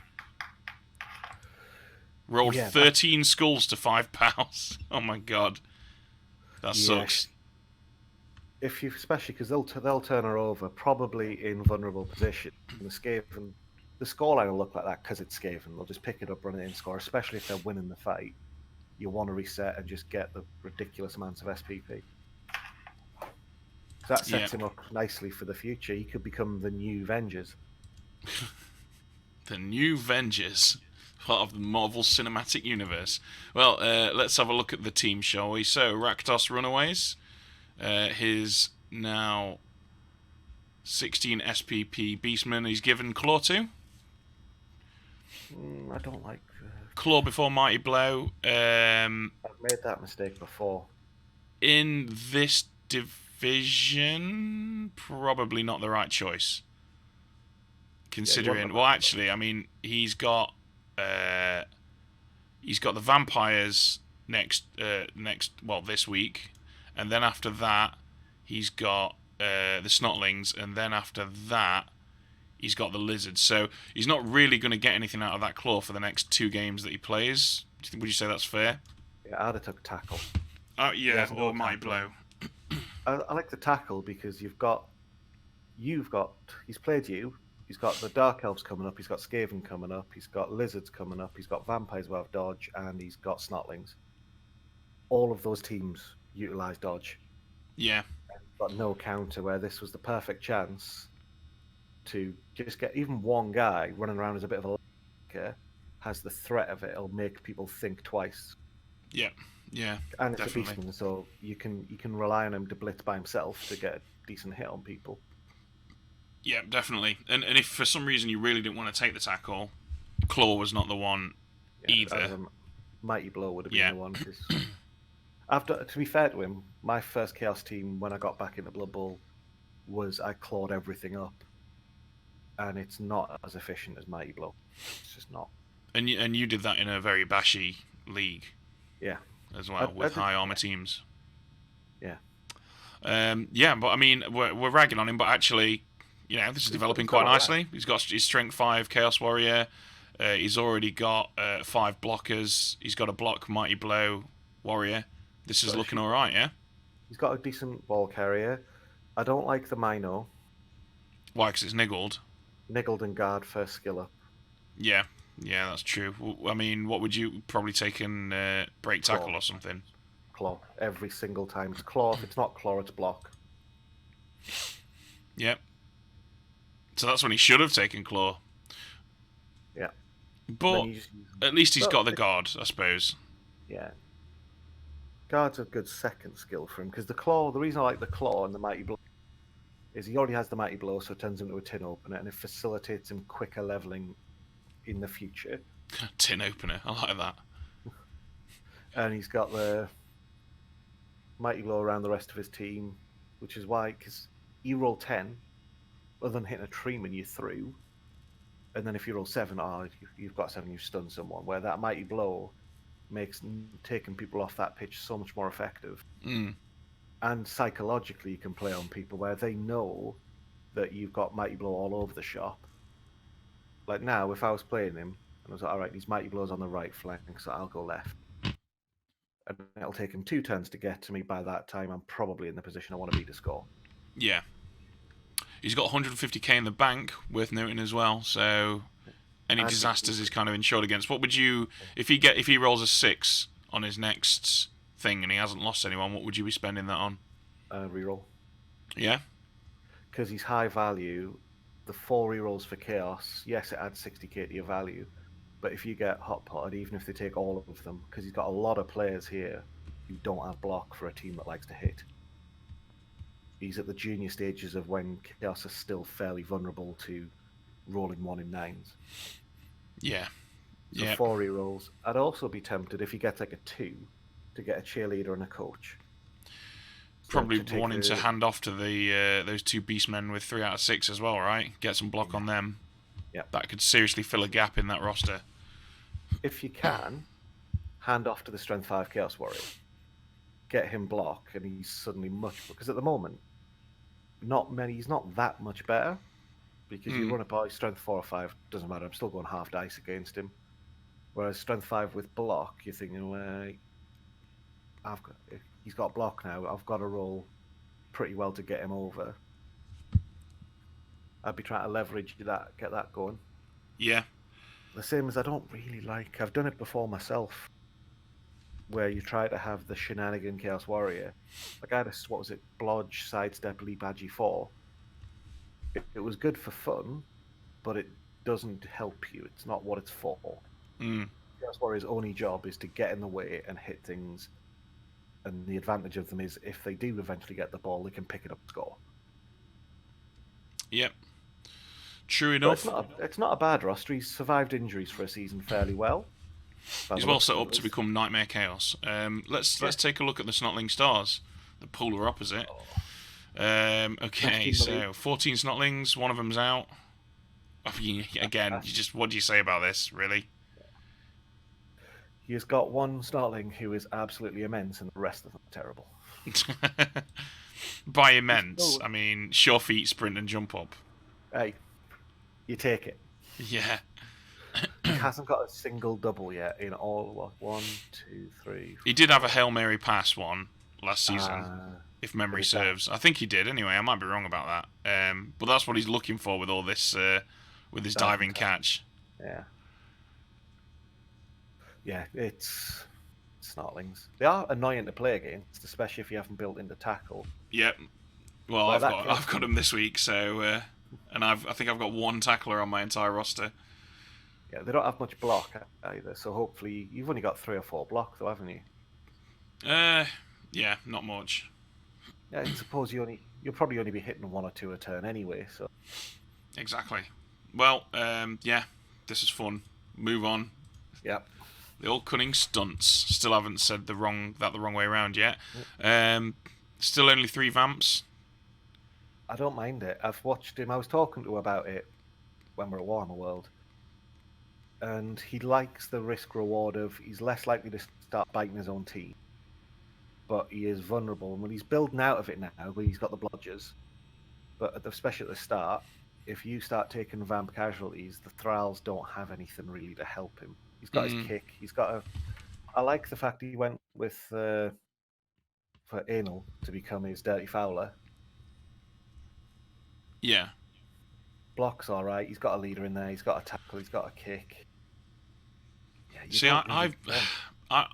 Rolled 13 skulls to 5 pals. Oh my god. That sucks. If you, especially because they'll turn her over, probably in vulnerable position. And the scoreline will look like that because it's Skaven. They'll just pick it up, run it in, score. Especially if they're winning the fight, you want to reset and just get the ridiculous amounts of SPP. So that sets him up nicely for the future. He could become the new Vengers. The new Vengers, part of the Marvel Cinematic Universe. Well, let's have a look at the team, shall we? So, Rakdos Runaways. His now 16 SPP Beastman he's given Claw to. I don't like... Claw before Mighty Blow. I've made that mistake before. In this division, probably not the right choice. Considering, well, actually, I mean, he's got the vampires next, this week, and then after that, he's got the snotlings, and then after that, he's got the lizards. So he's not really going to get anything out of that claw for the next 2 games that he plays. Would you say that's fair? Yeah, I'd have took tackle. Yeah, or Mighty Blow. I like the tackle because he's played you. He's got the Dark Elves coming up. He's got Skaven coming up. He's got lizards coming up. He's got vampires who have dodge, and he's got snotlings. All of those teams utilize dodge. Yeah. Got no counter. Where this was the perfect chance to just get even one guy running around as a bit of a lurker, has the threat of it. It'll make people think twice. Yeah. Yeah. And it's definitely. a beastman, so you can rely on him to blitz by himself to get a decent hit on people. Yeah, definitely. And if for some reason you really didn't want to take the tackle, Claw was not the one either. Mighty Blow would have been the one. After, to be fair to him, my first Chaos team when I got back into Blood Bowl was I clawed everything up, and it's not as efficient as Mighty Blow. It's just not. And you did that in a very bashy league. Yeah. As well, with high armor teams. Yeah. But I mean, we're ragging on him, but actually, this is developing quite nicely. He's got his Strength 5 Chaos Warrior. He's already got 5 blockers. He's got a block Mighty Blow Warrior. This is looking alright, yeah? He's got a decent ball carrier. I don't like the Mino. Why? Because it's niggled. Niggled and guard first skill up. Yeah, that's true. I mean, what would you probably take in break tackle Claw. or something? Claw. Every single time. It's claw. If it's not claw, it's block. Yep. So that's when he should have taken claw. Yeah. But at least he's got the guard, I suppose. Yeah. Guard's a good second skill for him, because the claw, the reason I like the claw and the Mighty Blow is he already has the Mighty Blow, so it turns into a tin opener, and it facilitates him quicker leveling in the future. Tin opener, I like that. And he's got the Mighty Blow around the rest of his team, which is why, because you roll 10, other than hitting a treeman, you're through. And then if you roll 7, you've got 7, you've stunned someone, where that Mighty Blow makes taking people off that pitch so much more effective. And psychologically you can play on people where they know that you've got Mighty Blow all over the shop. Like now, if I was playing him, And I was like, all right, these mighty blows on the right flank, so I'll go left. And it'll take him 2 turns to get to me. By that time, I'm probably in the position I want to be to score. Yeah. He's got 150k in the bank, worth noting as well. So any disasters is kind of insured against. What would you, if he rolls a 6 on his next thing and he hasn't lost anyone, what would you be spending that on? Reroll. Yeah. Because he's high value, the 4 rerolls for chaos, yes, it adds 60k to your value. But if you get hot potted, even if they take all of them, because he's got a lot of players here who don't have block for a team that likes to hit. He's at the junior stages of when chaos is still fairly vulnerable to rolling 1 in 9s. Yeah. So 4 rerolls. I'd also be tempted if he gets like a 2 to get a cheerleader and a coach. Probably wanting to hand off to the those 2 beastmen with 3 out of 6 as well, right? Get some block on them. Yeah. That could seriously fill a gap in that roster. If you can, hand off to the Strength 5 Chaos Warrior. Get him block, and he's suddenly much... Because at the moment, he's not that much better. Because you run a boy Strength 4 or 5, doesn't matter, I'm still going half dice against him. Whereas Strength 5 with block, you're thinking, well, he's got block now, I've got to roll pretty well to get him over. I'd be trying to leverage that, get that going. Yeah. The same as I don't really like, I've done it before myself, where you try to have the shenanigan Chaos Warrior. Like I had a, what was it, Blodge, Sidestep, Elite Badgie 4. It was good for fun, but it doesn't help you. It's not what it's for. Chaos Warrior's only job is to get in the way and hit things. And the advantage of them is if they do eventually get the ball, they can pick it up and score. Yep. True enough. It's not a bad roster. He's survived injuries for a season fairly well. He's well set up to become Nightmare Chaos. Let's take a look at the Snotling Stars, the polar opposite. Okay, so 14 Snotlings, one of them's out. I mean, again, what do you say about this, really? He's got one Snotling who is absolutely immense, and the rest of them are terrible. By immense, I mean sure feet, sprint, and jump up. Hey, you take it. Yeah. He hasn't got a single double yet in all, 1, 2, 3. He did have a Hail Mary pass one last season, if memory serves. I think he did, anyway. I might be wrong about that. But that's what he's looking for with all this, with his diving catch. Yeah. Yeah, it's Snotlings. They are annoying to play against, especially if you haven't built into tackle. Yep. Well, I've got him this week, so and I think I've got 1 tackler on my entire roster. Yeah, they don't have much block either, so hopefully you've only got 3 or 4 block, though, haven't you? Yeah, not much. Yeah, I suppose you'll probably only be hitting 1 or 2 a turn anyway. So exactly. Well, yeah, this is fun. Move on. Yep. The old cunning stunts. Still haven't said the wrong way around yet. Still only 3 vamps. I don't mind it. I've watched him. I was talking to him about it when we were at Warhammer World. And he likes the risk reward of he's less likely to start biting his own team. But he is vulnerable. And when he's building out of it now, where he's got the blodgers, but especially at the start, if you start taking vamp casualties, the Thralls don't have anything really to help him. He's got his kick. He's got I like the fact he went with for Anal to become his Dirty Fowler. Yeah. Block's all right. He's got a leader in there. He's got a tackle. He's got a kick. Yeah, see, I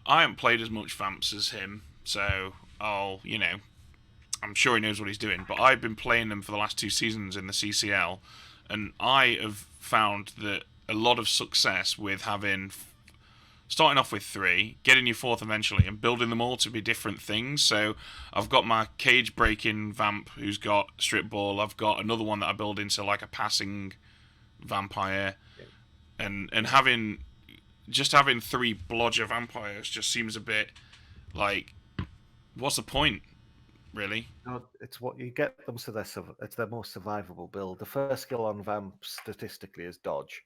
haven't played as much vamps as him, so I'm sure he knows what he's doing. But I've been playing them for the last 2 seasons in the CCL, and I have found that a lot of success with starting off with 3, getting your 4th eventually, and building them all to be different things. So I've got my cage breaking vamp who's got strip ball. I've got another one that I build into like a passing vampire, and having 3 blodger vampires just seems a bit like, what's the point, really? No, it's what you get them so it's their most survivable build. The first skill on vamp statistically is dodge,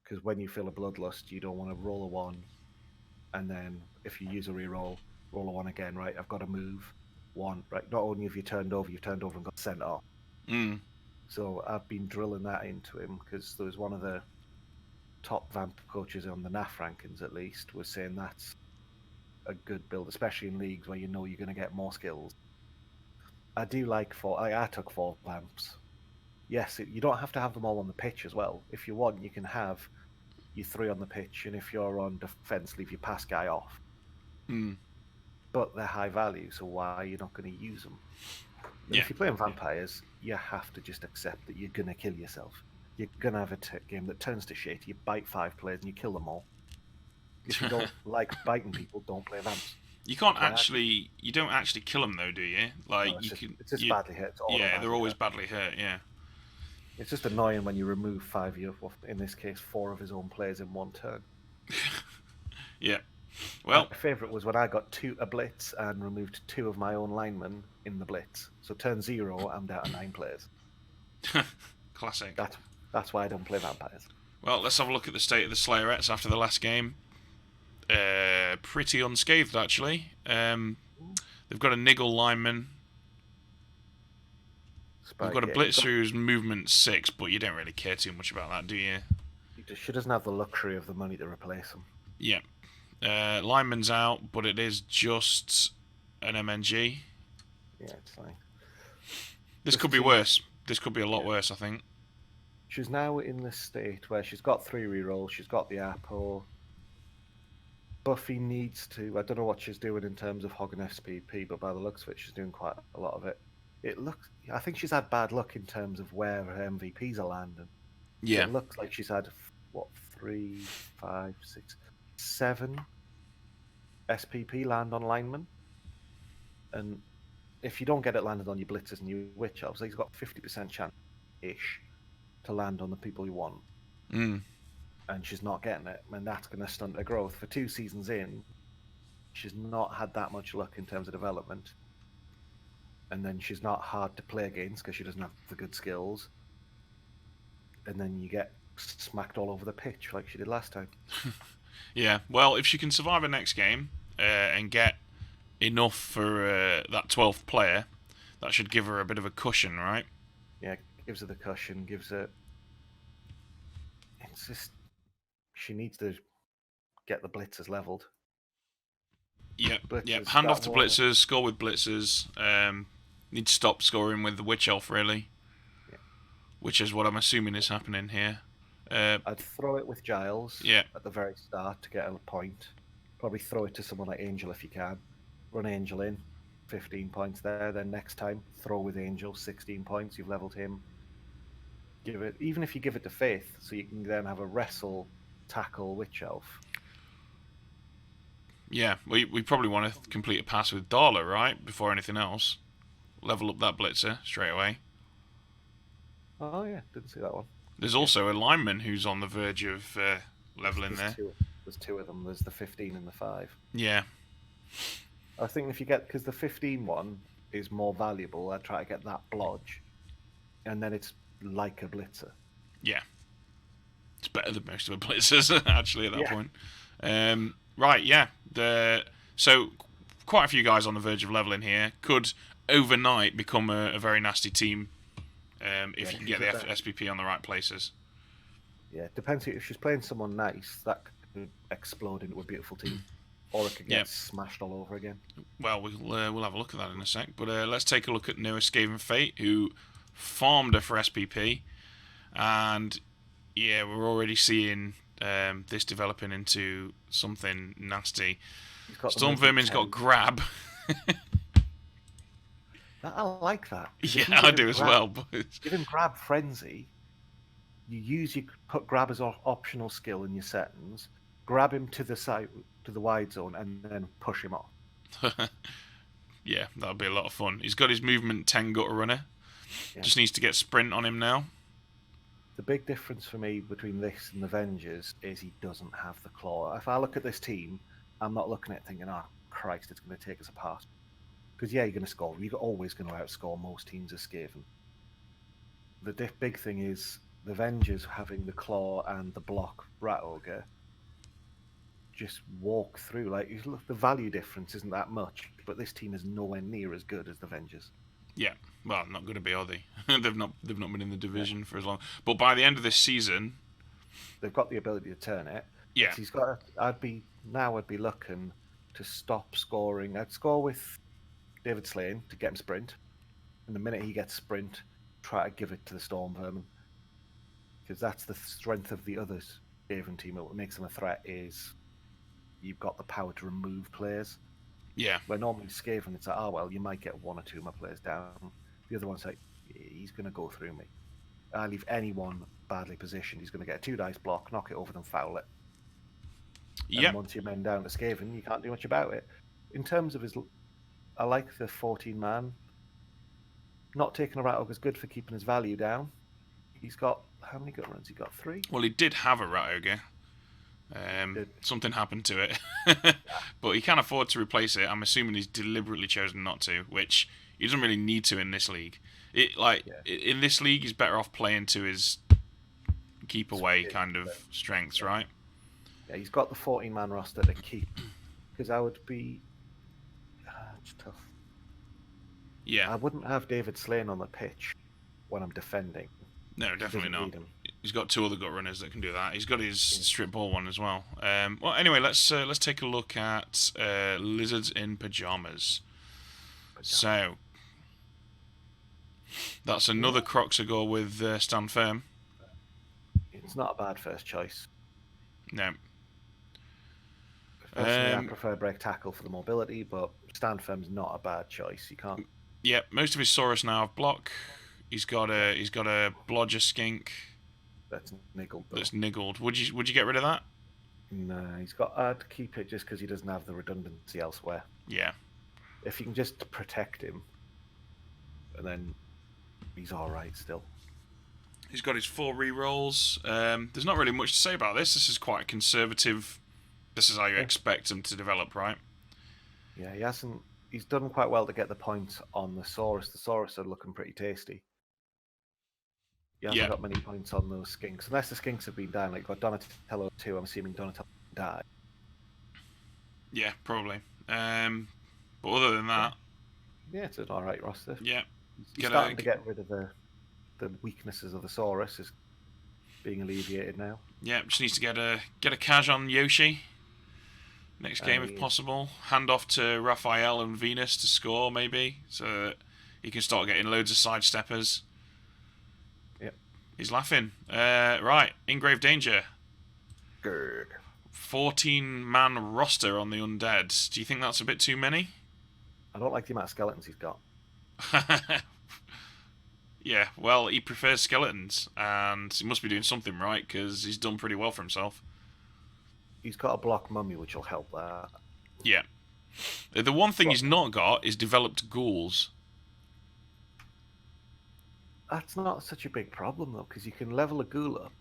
because when you feel a bloodlust, you don't want to roll a 1, and then if you use a reroll, roll a 1 again. Right, I've got to move 1. Right, not only have you turned over and got sent off. So I've been drilling that into him because there was one of the top vamp coaches on the NAF rankings, at least, were saying that's a good build, especially in leagues where you know you're going to get more skills. I do like four. I took 4 vamps. Yes, you don't have to have them all on the pitch as well. If you want, you can have your 3 on the pitch, and if you're on defense, leave your pass guy off. Mm. But they're high value, so why are you not going to use them? Yeah. If you're playing vampires, you have to just accept that you're going to kill yourself. You're going to have a game that turns to shit. You bite 5 players and you kill them all. If you don't like biting people, don't play vamps. You can't actually. You don't actually kill them though, do you? Like No, it's just you, badly hit. Yeah, they're always badly hurt. Yeah. It's just annoying when you remove 5 in this case, 4 of his own players in one turn. Yeah. Well, my favourite was when I got a blitz and removed 2 of my own linemen in the blitz. So turn 0, I'm down to 9 players. Classic. That's why I don't play vampires. Well, let's have a look at the state of the Slayerettes after the last game. Pretty unscathed, actually. They've got a niggle lineman. We've got a blitzer who's movement 6, but you don't really care too much about that, do you? She doesn't have the luxury of the money to replace him. Yeah. Lineman's out, but it is just an MNG. Yeah, it's fine. This could be worse. This could be a lot worse, I think. She's now in this state where she's got 3 rerolls, she's got the apple. Buffy needs to... I don't know what she's doing in terms of hogging SPP, but by the looks of it, she's doing quite a lot of it. I think she's had bad luck in terms of where her MVPs are landing. Yeah. So it looks like she's had, 3, 5, 6, 7 SPP land on linemen. And if you don't get it landed on your blitzers and your witch elves, he's got 50% chance-ish to land on the people you want. Mm. And she's not getting it, and that's going to stunt her growth. For 2 seasons in, she's not had that much luck in terms of development. And then she's not hard to play against because she doesn't have the good skills. And then you get smacked all over the pitch like she did last time. Yeah, well, if she can survive the next game and get enough for that 12th player, that should give her a bit of a cushion, right? Yeah, gives her the cushion, gives her... It's just... She needs to get the blitzers leveled. Yep. Hand off to blitzers, score with blitzers. Need to stop scoring with the witch elf, really. Yeah. Which is what I'm assuming is happening here. I'd throw it with Giles at the very start to get a point. Probably throw it to someone like Angel if you can. Run Angel in, 15 points there. Then next time, throw with Angel, 16 points. You've leveled him. Even if you give it to Faith, so you can then have a wrestle, tackle, witch elf. Yeah, we probably want to complete a pass with Darla, right? Before anything else. Level up that blitzer straight away. Oh, yeah. Didn't see that one. There's also a lineman who's on the verge of leveling there. There's 2 of them. There's the 15 and the 5. Yeah. I was thinking if you get... Because the 15 one is more valuable, I'd try to get that blodge. And then it's like a blitzer. Yeah. It's better than most of the blitzers, actually, at that point. Right, yeah. So, quite a few guys on the verge of leveling here. Could overnight become a very nasty team if you can get the SPP on the right places. Yeah, it depends. If she's playing someone nice, that could explode into a beautiful team. Or it could get smashed all over again. Well, we'll have a look at that in a sec. But let's take a look at Noah Skaven Fate, who farmed her for SPP. And, yeah, we're already seeing this developing into something nasty. Storm Vermin's got grab. I like that. Yeah, I do as well. But give him grab frenzy. You put grab as an optional skill in your settings. Grab him to the side, to the wide zone, and then push him off. Yeah, that'll be a lot of fun. He's got his movement 10 gutter runner. Yeah. Just needs to get sprint on him now. The big difference for me between this and the Avengers is he doesn't have the claw. If I look at this team, I'm not looking at it thinking, oh, Christ, it's going to take us apart. Because, yeah, you're going to score. You're always going to outscore most teams as Skaven. The big thing is the Avengers having the claw and the block Rat Ogre just walk through. Like, the value difference isn't that much, but this team is nowhere near as good as the Avengers. Yeah, well, not going to be, are they? they've not been in the division for as long. But by the end of this season, they've got the ability to turn it. Yeah. He's got. I'd be looking to stop scoring. I'd score with David Slane to get him sprint, and the minute he gets sprint, try to give it to the Storm Vermin, because that's the strength of the others Skaven team. What makes them a threat is you've got the power to remove players. Yeah. Where normally Skaven, it's like, oh well, you might get one or two of my players down. The other one's like, he's going to go through me. I leave anyone badly positioned, he's going to get a 2 dice block, knock it over them, foul it. Yeah. And once you're men down to Skaven, you can't do much about it. In terms of his, I like the 14 man. Not taking a rat ogre is good for keeping his value down. He's got, how many gut runs? He got 3. Well, he did have a rat ogre. Something happened to it, but he can afford to replace it. I'm assuming he's deliberately chosen not to, which he doesn't really need to in this league. In this league, he's better off playing to his keep away kind of strengths, right? Yeah, he's got the 14 man roster to keep, because I would be. It's tough. Yeah, I wouldn't have David Slane on the pitch when I'm defending. no, definitely not. He's got 2 other gut runners that can do that. He's got his strip ball one as well. Well, anyway, let's take a look at lizards in pajamas. So that's another Croxagore with Stand Firm. It's not a bad first choice. No. Personally, I prefer break tackle for the mobility, but Stand Firm's not a bad choice. You can't. Yeah, most of his Saurus now have block. He's got a Blodger Skink. That's niggled. Though. That's niggled. Would you get rid of that? No, he's got. I'd keep it just because he doesn't have the redundancy elsewhere. Yeah. If you can just protect him, and then he's all right still. He's got his 4 rerolls. There's not really much to say about this. This is quite conservative. This is how you expect him to develop, right? Yeah, he hasn't. He's done quite well to get the points on the Saurus. The Saurus are looking pretty tasty. He hasn't got many points on those skinks, unless the skinks have been down. Like got Donatello 2. I'm assuming Donatello died. Yeah, probably. But other than that, yeah, it's an all right roster. Yeah, he's starting to get rid of the weaknesses of the Saurus. Is being alleviated now. Yeah, just needs to get a cash on Yoshi. Next game, if possible. Hand off to Raphael and Venus to score, maybe, so that he can start getting loads of sidesteppers. Yep. He's laughing. Right, in grave danger. Good. 14-man roster on the undead. Do you think that's a bit too many? I don't like the amount of skeletons he's got. Yeah, well, he prefers skeletons, and he must be doing something right, because he's done pretty well for himself. He's got a block mummy, which will help that. Yeah. The one thing he's not got is developed ghouls. That's not such a big problem, though, because you can level a ghoul up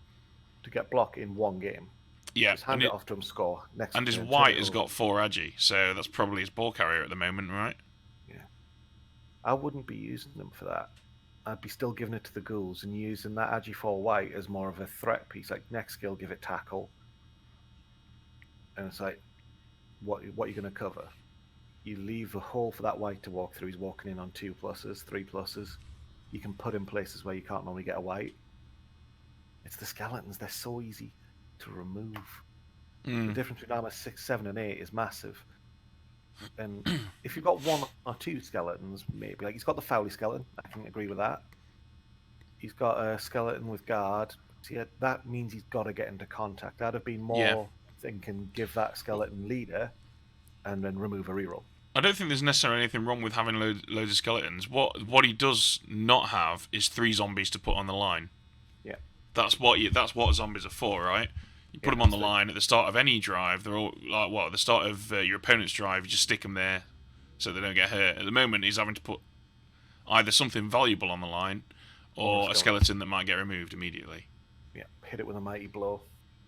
to get block in 1 game. Yeah. Just hand it off to him, score. Next and his white has got 4 agi, so that's probably his ball carrier at the moment, right? Yeah. I wouldn't be using them for that. I'd be still giving it to the ghouls and using that agi 4 white as more of a threat piece. Like, next skill, give it tackle. And it's like, what are you going to cover? You leave a hole for that white to walk through. He's walking in on 2 pluses, 3 pluses. You can put in places where you can't normally get a white. It's the skeletons. They're so easy to remove. The difference between armor 6, 7, and 8 is massive. And if you've got 1 or 2 skeletons, maybe. Like, he's got the Fowly skeleton. I can agree with that. He's got a skeleton with guard. So yeah, that means he's got to get into contact. I'd have been more thinking give that skeleton leader and then remove a reroll. I don't think there's necessarily anything wrong with having loads of skeletons. What he does not have is 3 zombies to put on the line. Yeah. That's what zombies are for, right? You put them on the line at the start of any drive. They're all like at the start of your opponent's drive. You just stick them there so they don't get hurt. At the moment, he's having to put either something valuable on the line or a skeleton that might get removed immediately. Yeah, hit it with a mighty blow.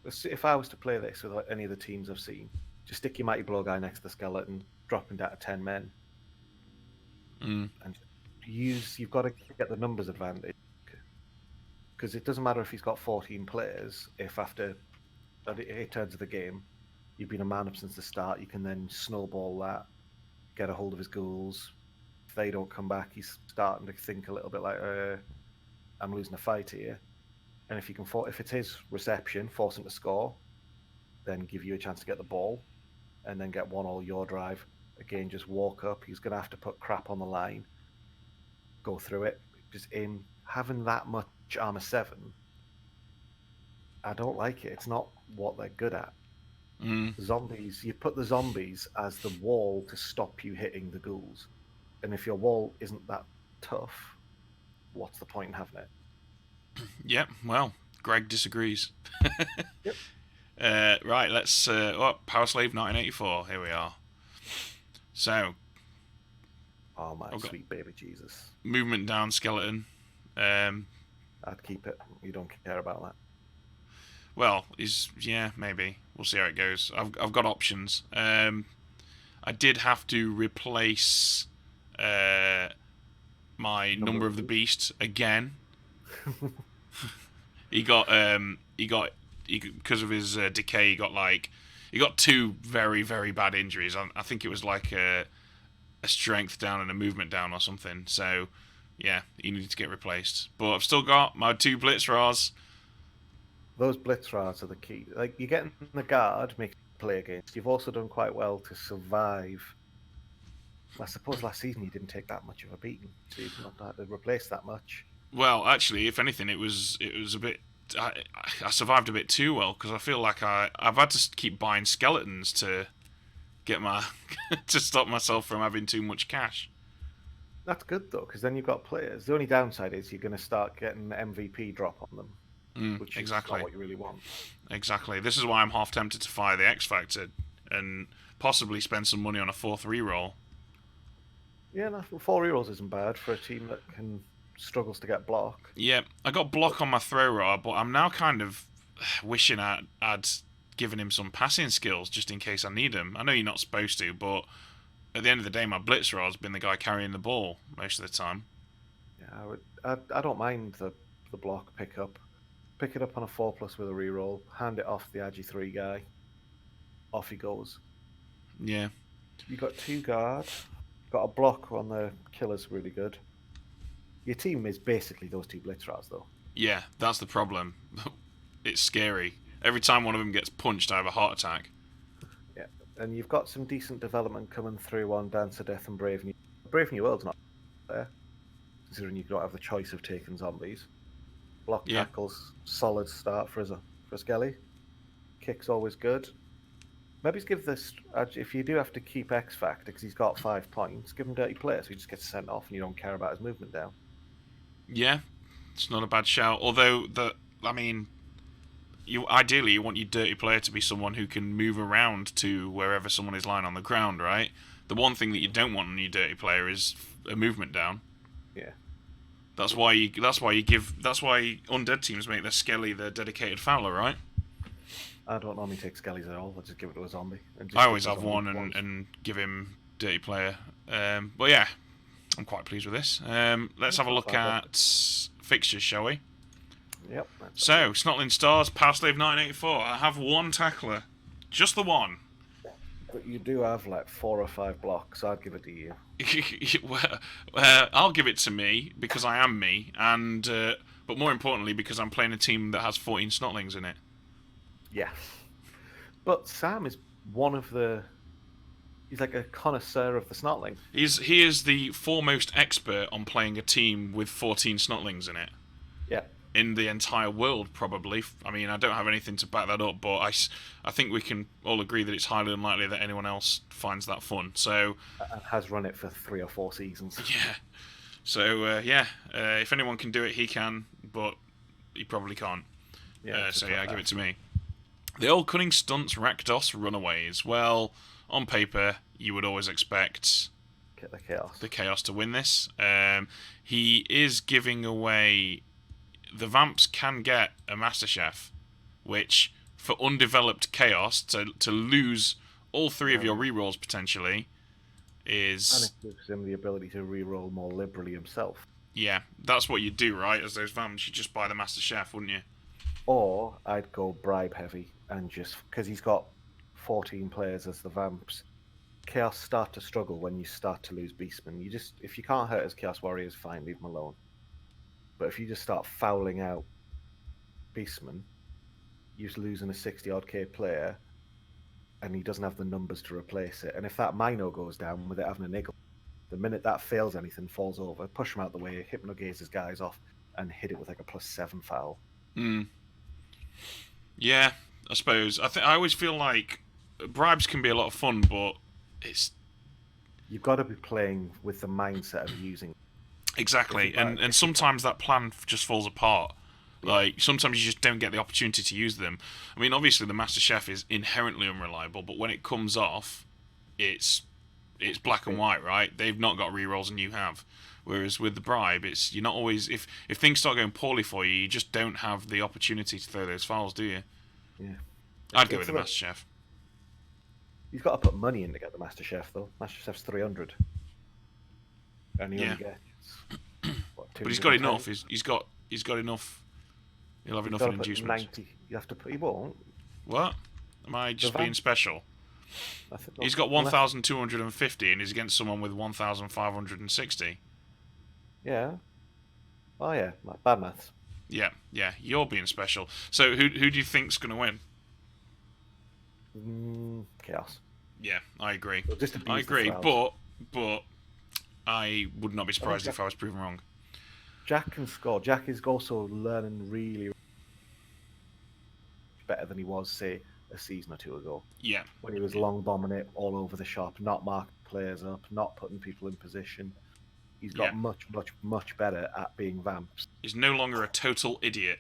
If I was to play this with any of the teams I've seen, just stick your mighty blow guy next to the skeleton, drop him down to 10 men, and you've got to get the numbers advantage. Because it doesn't matter if he's got 14 players, if after 8 turns of the game, you've been a man up since the start, you can then snowball that, get a hold of his ghouls. If they don't come back, he's starting to think a little bit like, I'm losing a fight here. And if you can, if it's his reception, force him to score, then give you a chance to get the ball, and then get 1-1 your drive. Again, just walk up. He's going to have to put crap on the line, go through it. Just him having that much armor 7, I don't like it. It's not what they're good at. Zombies, you put the zombies as the wall to stop you hitting the ghouls. And if your wall isn't that tough, what's the point in having it? Yep, well, Greg disagrees. Yep. Right, let's... Power Slave 1984, here we are. So... Oh, my sweet baby Jesus. Movement down skeleton. I'd keep it. You don't care about that. Well, yeah, maybe. We'll see how it goes. I've got options. I did have to replace my number of the beast again. Because of his decay, he got 2 very, very bad injuries. I think it was like a strength down and a movement down or something. So yeah, he needed to get replaced. But I've still got my 2 Blitz Rars. Those Blitz Rars are the key. Like, you get in the guard, make play against. You've also done quite well to survive. I suppose last season you didn't take that much of a beating, so you've not had to replace that much. Well, actually, if anything, it was a bit. I survived a bit too well because I feel like I've had to keep buying skeletons to get my to stop myself from having too much cash. That's good though, because then you've got players. The only downside is you're going to start getting MVP drop on them, which is not what you really want. Exactly. This is why I'm half tempted to fire the X Factor and possibly spend some money on a 4th reroll. Yeah, 4 rerolls isn't bad for a team that struggles to get block. Yeah, I got block on my throw roll, but I'm now kind of wishing I'd given him some passing skills just in case I need them. I know you're not supposed to, but at the end of the day, my blitzer has been the guy carrying the ball most of the time. Yeah, I don't mind the block pickup. Pick it up on a 4+ with a reroll, hand it off the Agi 3 guy. Off he goes. Yeah. You got 2 guard. Got a block on the killers, really good. Your team is basically those 2 blitzers, though. Yeah, that's the problem. It's scary. Every time one of them gets punched, I have a heart attack. Yeah, and you've got some decent development coming through on Dance of Death and Brave New. Brave New World's not there, considering you don't have the choice of taking zombies. Block tackles, solid start for a Skelly. Kick's always good. Maybe give this, if you do have to keep X Factor because he's got 5 points, give him Dirty Play so he just gets sent off and you don't care about his movement down. Yeah, it's not a bad shout. Although, ideally you want your Dirty Player to be someone who can move around to wherever someone is lying on the ground, right? The one thing that you don't want on your Dirty Player is a movement down. Yeah. That's why undead teams make their Skelly their dedicated fouler, right? I don't normally take Skellies at all. I just give it to a zombie. I always have one and give him Dirty Player. But yeah, I'm quite pleased with this. Let's have a look at fixtures, shall we? Yep. So, Snotling Stars, Power Slave 1984. I have 1 tackler. Just the 1. But you do have like 4 or 5 blocks. I'd give it to you. I'll give it to me because I am me, and but more importantly because I'm playing a team that has 14 Snotlings in it. Yeah. But Sam is one of the... He's like a connoisseur of the Snotling. He is the foremost expert on playing a team with 14 Snotlings in it. Yeah. In the entire world, probably. I mean, I don't have anything to back that up, but I think we can all agree that it's highly unlikely that anyone else finds that fun. So... And has run it for 3 or 4 seasons. Yeah. So, if anyone can do it, he can, but he probably can't. Yeah, give it to me. The old cunning stunts Rakdos Runaways. Well, on paper, you would always expect the Chaos to win this. He is giving away... The Vamps can get a Master Chef, which, for undeveloped Chaos, to lose all 3 of your rerolls potentially, is... And it gives him the ability to reroll more liberally himself. Yeah, that's what you do, right? As those Vamps, you just buy the Master Chef, wouldn't you? Or I'd go bribe heavy and just... Because he's got 14 players as the Vamps. Chaos start to struggle when you start to lose Beastmen. If you can't hurt his Chaos Warriors, fine, leave them alone. But if you just start fouling out Beastman, you're losing a 60-odd K player, and he doesn't have the numbers to replace it. And if that Mino goes down without having a niggle, the minute that fails anything, falls over, push him out the way, hypnogaze his guys off, and hit it with like a +7 foul. Yeah, I suppose. I always feel like bribes can be a lot of fun, but it's You've got to be playing with the mindset of using. exactly, and sometimes that plan just falls apart. Like, sometimes you just don't get the opportunity to use them. I mean, obviously the Master Chef is inherently unreliable, but when it comes off, it's black and white, right? They've not got rerolls and you have. Whereas with the bribe, you're not always, if things start going poorly for you, you just don't have the opportunity to throw those fouls, do you? Yeah. I'd go with the Master Chef. You've got to put money in to get the Master Chef, though. Master Chef's 300. And he only gets, what, but he's got enough. He's got enough. He'll have enough in inducements. 90. You have to put. He won't. What? Am I just being special? He's got 1,250 and he's against someone with 1,560. Yeah. Oh yeah, bad maths. Yeah, you're being special. So who do you think's going to win? Chaos. Yeah, I agree. I agree, but I would not be surprised if I was proven wrong. Jack can score. Jack is also learning really better than he was, say, a season or two ago. Yeah. When he was long bombing it all over the shop, not marking players up, not putting people in position. He's got much better at being vamps. He's no longer a total idiot.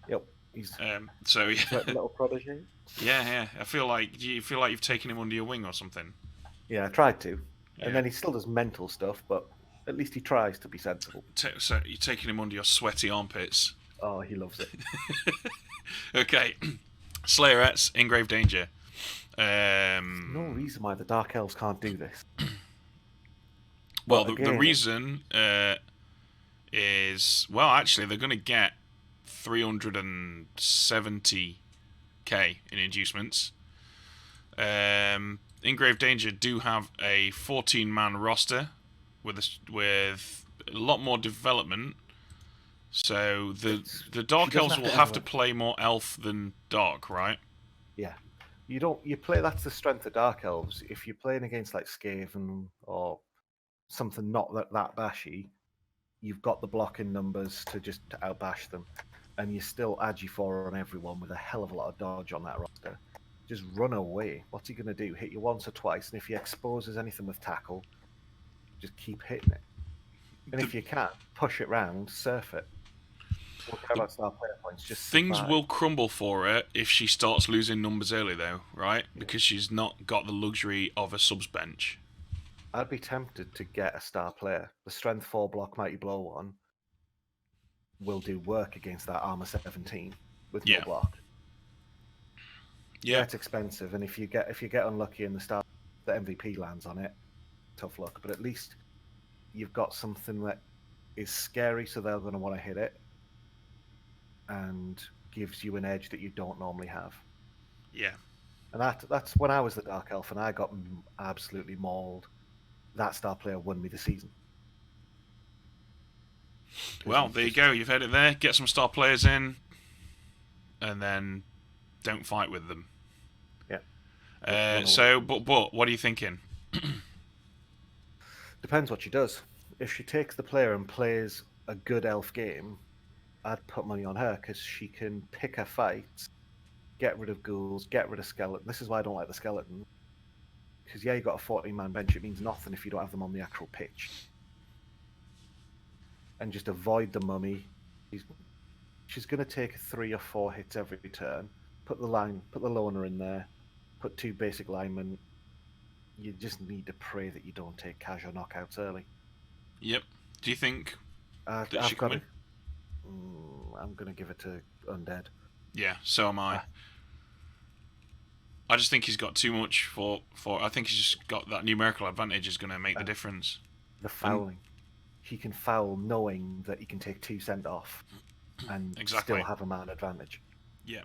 Yep. He's so yeah. a little prodigy. Yeah. Do you feel like you've taken him under your wing or something? Yeah, I tried to. And then he still does mental stuff, but at least he tries to be sensible. So you're taking him under your sweaty armpits. Oh, he loves it. Okay. Slayerettes, in grave danger. No reason why the Dark Elves can't do this. Well, the reason is, well, actually, they're going to get 370k in inducements. In grave danger do have a 14-man roster with a lot more development. So the Dark Elves will have to play more Elf than Dark, right? Yeah. That's the strength of Dark Elves. If you're playing against like Skaven or something not that bashy, you've got the blocking numbers to outbash them. And you still Agi4 on everyone with a hell of a lot of dodge on that roster. Just run away. What's he going to do? Hit you once or twice, and if he exposes anything with tackle, just keep hitting it. And if you can't, push it round, surf it. Don't care about star player points. Things will crumble for her if she starts losing numbers early, though, right? Because she's not got the luxury of a subs bench. I'd be tempted to get a star player. The strength 4 block Mighty Blow one will do work against that armor 17 with no block. Yeah, it's expensive, and if you get unlucky and the MVP lands on it, tough luck. But at least you've got something that is scary, so they're going to want to hit it, and gives you an edge that you don't normally have. Yeah, and that's when I was the Dark Elf and I got absolutely mauled. That star player won me the season. Well, there you go. You've heard it there. Get some star players in, and then don't fight with them. Yeah. But what are you thinking? Depends what she does. If she takes the player and plays a good elf game, I'd put money on her because she can pick her fights, get rid of ghouls, get rid of skeletons. This is why I don't like the skeleton. Because you got a 14-man bench. It means nothing if you don't have them on the actual pitch. And just avoid the mummy. She's going to take 3 or 4 hits every turn. Put the loner in there. Put 2 basic linemen. You just need to pray that you don't take casual knockouts early. Yep. Do you think that she can win? I'm going to give it to Undead. Yeah, so am I. I just think he's got too much for. I think he's just got that numerical advantage is going to make the difference. The fouling. He can foul knowing that he can take 2 sent off and still have a man advantage. Yeah.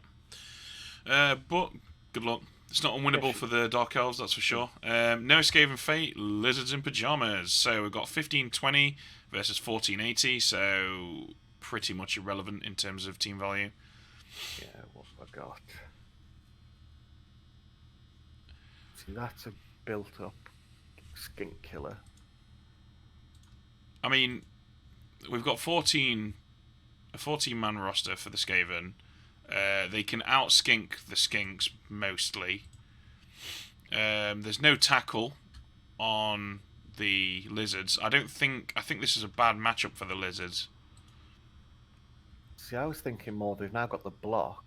But good luck. It's not unwinnable for the Dark Elves, that's for sure. No Skaven Fate, Lizards in Pyjamas. So we've got 1520 versus 1480, so pretty much irrelevant in terms of team value. Yeah, what have I got? See, that's a built-up skink killer. I mean, we've got a 14-man roster for the Skaven. They can out-skink the skinks mostly. There's no tackle on the lizards. I think this is a bad matchup for the lizards. See, I was thinking more they've now got the block,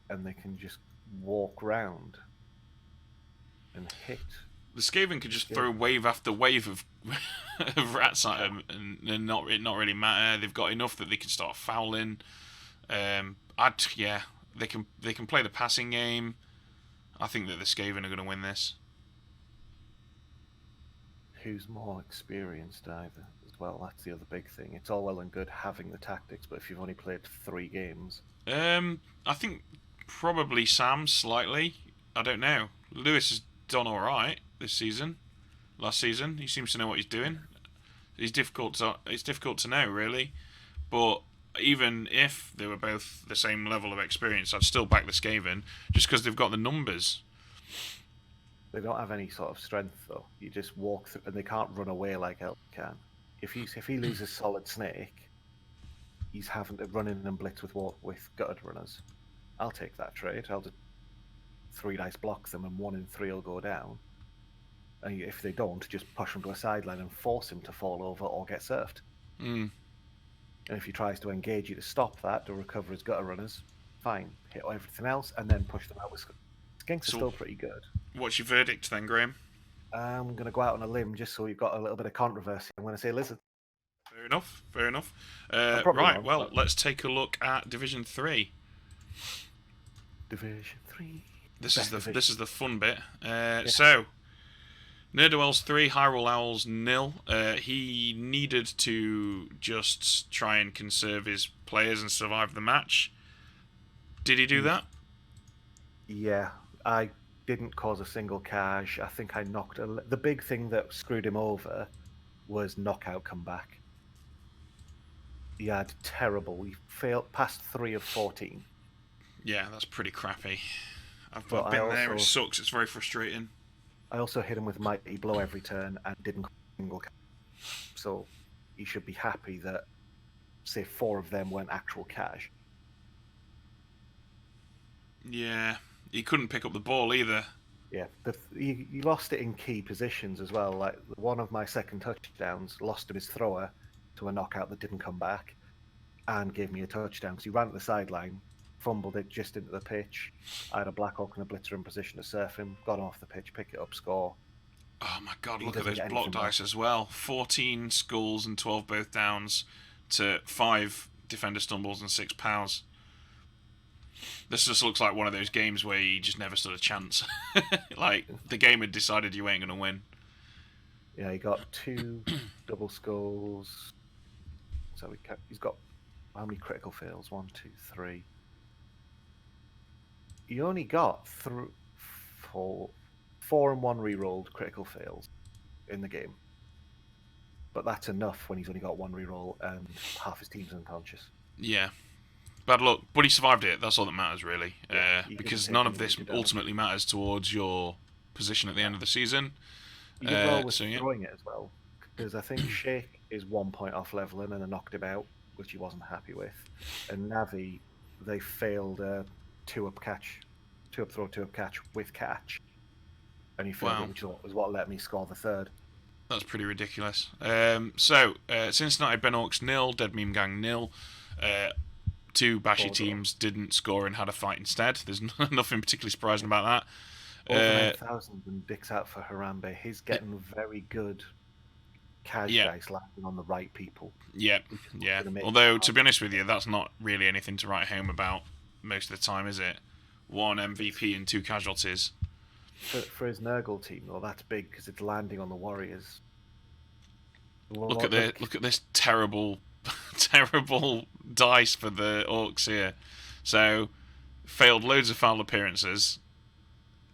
and they can just walk round and hit. The Skaven could just throw wave after wave of, of rats at them, and it not really matter. They've got enough that they can start fouling. They can play the passing game. I think that the Skaven are going to win this. Who's more experienced either as well? That's the other big thing. It's all well and good having the tactics, but if you've only played 3 games, I think probably Sam slightly. I don't know. Lewis has done all right this season. Last season, he seems to know what he's doing. It's difficult to know really, but even if they were both the same level of experience, I'd still back the Skaven just because they've got the numbers. they don't have any sort of strength though. You just walk through, and they can't run away like Elk can. If he loses Solid Snake, he's having to run in and blitz with gutted runners. I'll take that trade. I'll just 3 dice block them, and 1 in 3 will go down. And if they don't, just push them to a sideline and force him to fall over or get surfed. Mm. And if he tries to engage you to stop that, to recover his gutter runners, fine. Hit everything else and then push them out with skinks. Are still pretty good. What's your verdict then, Graham? I'm going to go out on a limb just so we've got a little bit of controversy. I'm going to say lizard. Fair enough. Right, well, let's take a look at Division 3. Division 3. This is the fun bit. So, Nerdowells 3, Hyrule Owls 0. He needed to just try and conserve his players and survive the match. Did he do that? Yeah, I didn't cause a single cash. I think I knocked the big thing that screwed him over was knockout comeback. He had terrible. He failed past 3 of 14. Yeah, that's pretty crappy. I've been there. It sucks. It's very frustrating. I also hit him with Mighty Blow every turn and didn't cause a single cash. So he should be happy that, say, 4 of them weren't actual cash. Yeah, he couldn't pick up the ball either. Yeah, he lost it in key positions as well. Like one of my second touchdowns lost him his thrower to a knockout that didn't come back, and gave me a touchdown because he ran to the sideline, fumbled it just into the pitch. I had a Blackhawk and a Blitzer in position to surf him, got him off the pitch, pick it up, score. Oh my god, look at those block dice as well. 14 skulls and 12 both downs to 5 defender stumbles and 6 pows. This just looks like one of those games where you just never stood a chance. Like, the game had decided you ain't going to win. Yeah, he got 2 double skulls. So he's got how many critical fails? 1, 2, 3. He only got 4 and 1 re-rolled critical fails in the game. But that's enough when he's only got 1 re-roll and half his team's unconscious. Yeah. Bad luck, but he survived it. That's all that matters, really. Because none of this ultimately matters towards your position at the end of the season. You did well with throwing it as well. Because I think Shake is 1 point off leveling and I knocked him out, which he wasn't happy with. And Navi, they failed a 2-up catch. 2-up throw, 2-up catch with catch. And he failed it, which was what let me score the 3rd. That's pretty ridiculous. Cincinnati Ben Orcs 0, Dead Meme Gang 0. 2 bashy teams didn't score and had a fight instead. There's nothing particularly surprising about that. Over 9,000 and Dick's out for Harambe. He's getting very good cash dice landing on the right people. Yeah. Although, to be honest with you, that's not really anything to write home about most of the time, is it? 1 MVP and 2 casualties. For his Nurgle team, though, that's big because it's landing on the Warriors. Look at this terrible dice for the Orcs here. So, failed loads of foul appearances.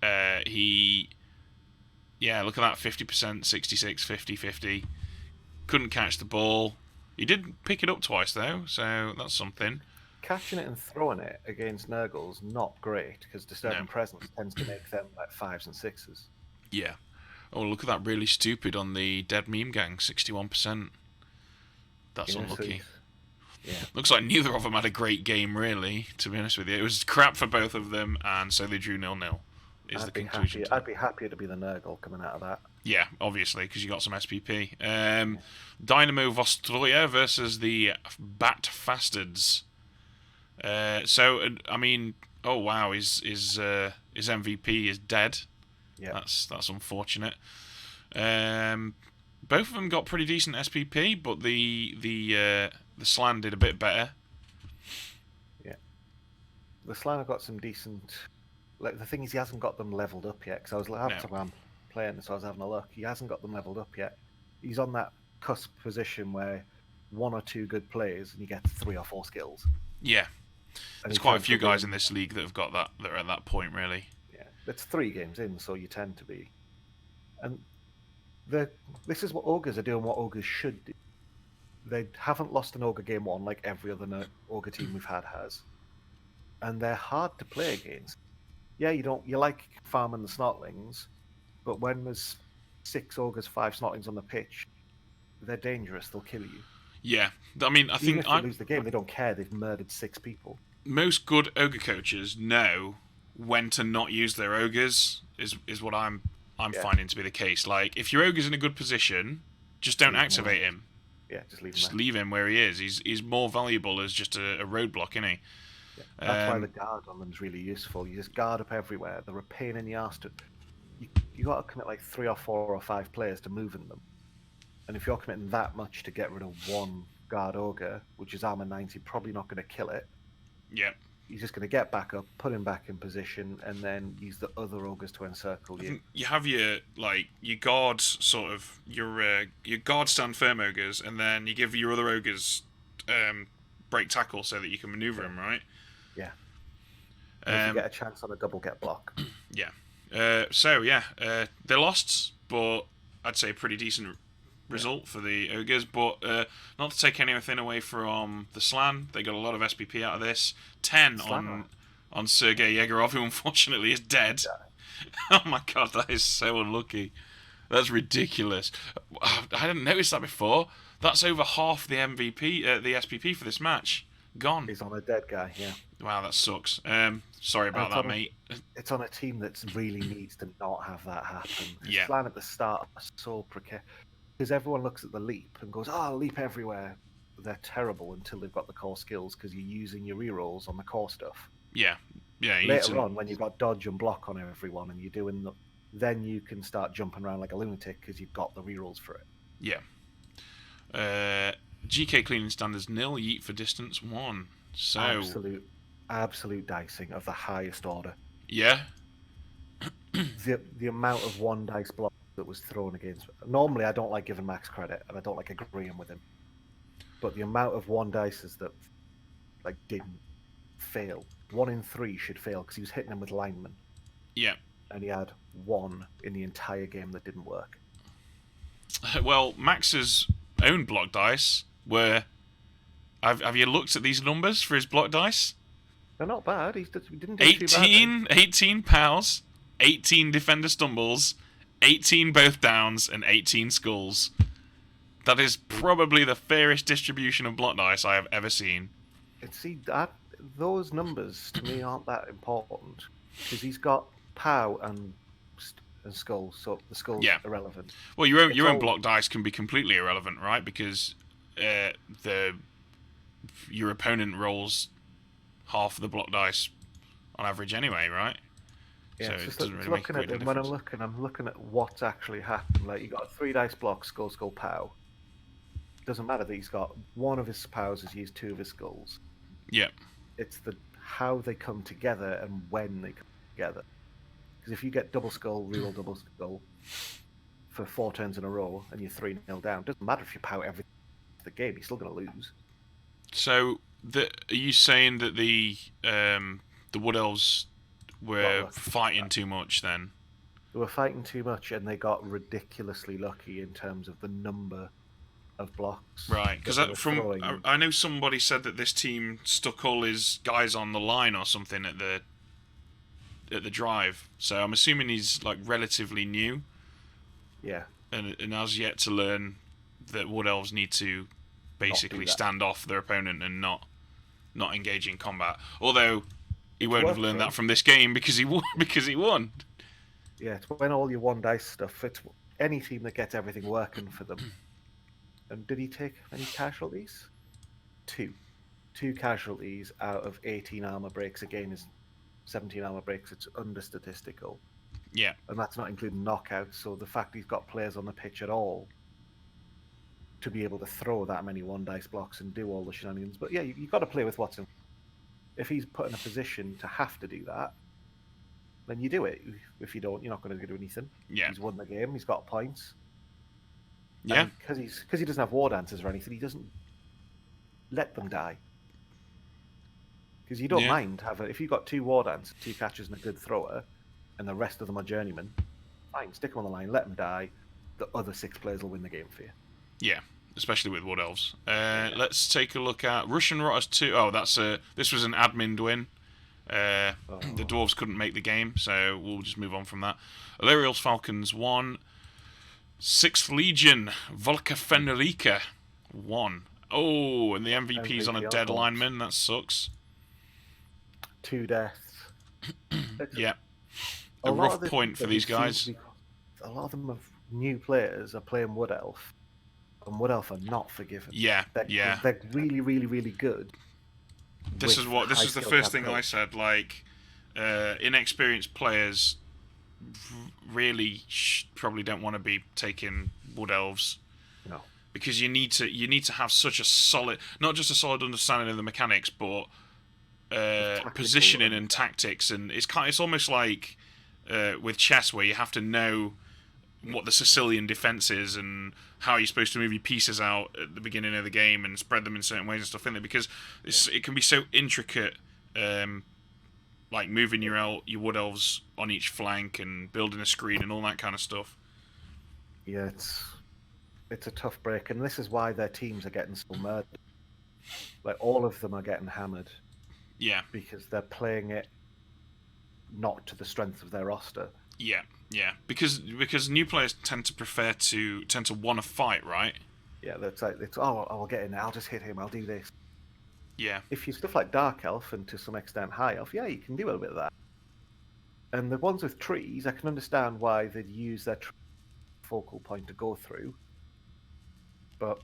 Look at that, 50%, 66, 50, 50. Couldn't catch the ball. He did pick it up twice, though, so that's something. catching it and throwing it against Nurgle's not great because No. Disturbing Presence tends to make them like 5s and 6s. Yeah. Oh, look at that really stupid on the Dead Meme Gang, 61%. That's Yeah, unlucky. yeah. Looks like neither of them had a great game, really, to be honest with you. It was crap for both of them, and so they drew 0-0, is the conclusion. I'd be happier to be the Nurgle coming out of that. Yeah, obviously, because you got some SPP. Yeah. Dynamo Vostroya versus the Bat Fastards. I mean, oh wow, his MVP is dead. Yeah. That's unfortunate. Both of them got pretty decent SPP, but the Slan did a bit better. Yeah. The Slan have got some decent. Like the thing is, he hasn't got them leveled up yet. Because I was I'm playing, so I was having a look. He hasn't got them leveled up yet. He's on that cusp position where 1 or 2 good plays and you get 3 or 4 skills. Yeah, And there's quite a few guys in this league that have got that are at that point, really. Yeah, it's 3 games in, so you tend to be. And this is what ogres are doing. What ogres should do. They haven't lost an ogre game 1 like every other ogre team we've had has, and they're hard to play against. Yeah, you like farming the snotlings, but when there's 6 ogres, 5 snotlings on the pitch, they're dangerous. They'll kill you. Yeah, I mean, I Even think if they lose the game, they don't care. They've murdered 6 people. Most good ogre coaches know when to not use their ogres. Is what I'm finding to be the case. Like, if your ogre's in a good position, just don't activate him. Yeah, just leave him. Just leave him where he is. He's more valuable as just a roadblock, isn't he? Yeah. That's why the guard on them is really useful. You just guard up everywhere. They're a pain in the arse to. You got to commit like 3 or 4 or 5 players to moving them. And if you're committing that much to get rid of 1 guard ogre, which is armor 90, probably not going to kill it. Yeah. You're just going to get back up, put him back in position, and then use the other ogres to encircle you. You have your guard sort of your guard stand firm ogres, and then you give your other ogres break tackle so that you can maneuver them, right? Yeah. If you get a chance on a double get block. Yeah. They lost, but I'd say a pretty decent result for the ogres. But not to take anything away from the Slan, they got a lot of SPP out of this. 10 on Sergei Yegorov, who unfortunately is dead. Oh my god, that is so unlucky. That's ridiculous. I hadn't noticed that before. That's over half the MVP, the SPP for this match. Gone. He's on a dead guy, yeah. Wow, that sucks. Sorry about that, mate. It's on a team that really needs to not have that happen. Yeah. Slan at the start are so precarious. Because everyone looks at the leap and goes, leap everywhere. They're terrible until they've got the core skills because you're using your rerolls on the core stuff. Yeah. Yeah. Later on, when you've got dodge and block on everyone and you're doing then you can start jumping around like a lunatic because you've got the rerolls for it. Yeah. GK cleaning standards 0, yeet for distance 1. So absolute dicing of the highest order. Yeah. the amount of 1 dice block that was thrown against. Normally, I don't like giving Max credit, and I don't like agreeing with him. But the amount of 1 dices that didn't fail. 1 in 3 should fail because he was hitting them with linemen. Yeah. And he had 1 in the entire game that didn't work. Well, Max's own block dice were. Have you looked at these numbers for his block dice? They're not bad. He didn't do too bad. 18 pals, 18 defender stumbles, 18 both downs, and 18 skulls. That is probably the fairest distribution of block dice I have ever seen. Those numbers to me aren't that important because he's got POW and skulls, so the skulls irrelevant. Well, your own block dice can be completely irrelevant, right? Because your opponent rolls half the block dice on average anyway, right? Yeah, so it's it doesn't really looking make a at them when I'm looking at what's actually happened. Like you got a 3 dice block, skull, POW. Doesn't matter that he's got 1 of his POWs has used 2 of his skulls. Yeah. It's how they come together and when they come together. Because if you get double skull, reroll double skull for 4 turns in a row and you're 3-0 down, doesn't matter if you POW every the game, you're still going to lose. So, are you saying that the Wood Elves were fighting too much then? They were fighting too much and they got ridiculously lucky in terms of the number of blocks. Right, because that they were throwing. I know somebody said that this team stuck all his guys on the line or something at the drive. So I'm assuming he's like relatively new. Yeah. And has yet to learn that Wood Elves need to basically stand off their opponent and not engage in combat. Although he won't have learned that from this game because he won. Yeah, it's when all your one dice stuff. It's any team that gets everything working for them. And did he take any casualties? 2 casualties out of 18 armor breaks. Again, is 17 armor breaks. It's under statistical. Yeah. And that's not including knockouts. So the fact he's got players on the pitch at all to be able to throw that many one dice blocks and do all the shenanigans. But yeah, you've got to play with what's in. If he's put in a position to have to do that, then you do it. If you don't, you're not going to do anything. Yeah. He's won the game. He's got points. Yeah. Because he doesn't have war dances or anything, he doesn't let them die. Because you don't mind having, if you've got 2 war dances, 2 catchers and a good thrower, and the rest of them are journeymen, fine, stick them on the line, let them die. The other 6 players will win the game for you. Yeah, especially with Wood Elves. Let's take a look at Russian Rotters 2. Oh, this was an admin win. The Dwarves couldn't make the game, so we'll just move on from that. Illyrial's Falcons 1. 6th Legion, Volca Fenrica 1. Oh, and the MVP's on a dead lineman. That sucks. 2 deaths. Yeah. A rough point for these guys. A lot of them have new players are playing Wood Elf, and Wood Elf are not forgiven. Yeah, they're really, really, really good. This is the first thing I said. Like, inexperienced players really probably don't want to be taking Wood Elves. No, because you need to have such a solid, not just a solid understanding of the mechanics, but positioning and tactics, and it's almost like with chess where you have to know what the Sicilian defense is and how you're supposed to move your pieces out at the beginning of the game and spread them in certain ways and stuff in there, because it can be so intricate, like moving your Wood Elves on each flank and building a screen and all that kind of stuff. Yeah, it's a tough break, and this is why their teams are getting so murdered. Like, all of them are getting hammered. Yeah. Because they're playing it not to the strength of their roster. Yeah. Because new players tend to want to fight, right? Yeah, I'll get in there, I'll just hit him, I'll do this. Yeah. If you stuff like Dark Elf and to some extent High Elf, yeah, you can do a little bit of that. And the ones with trees, I can understand why they'd use their focal point to go through. But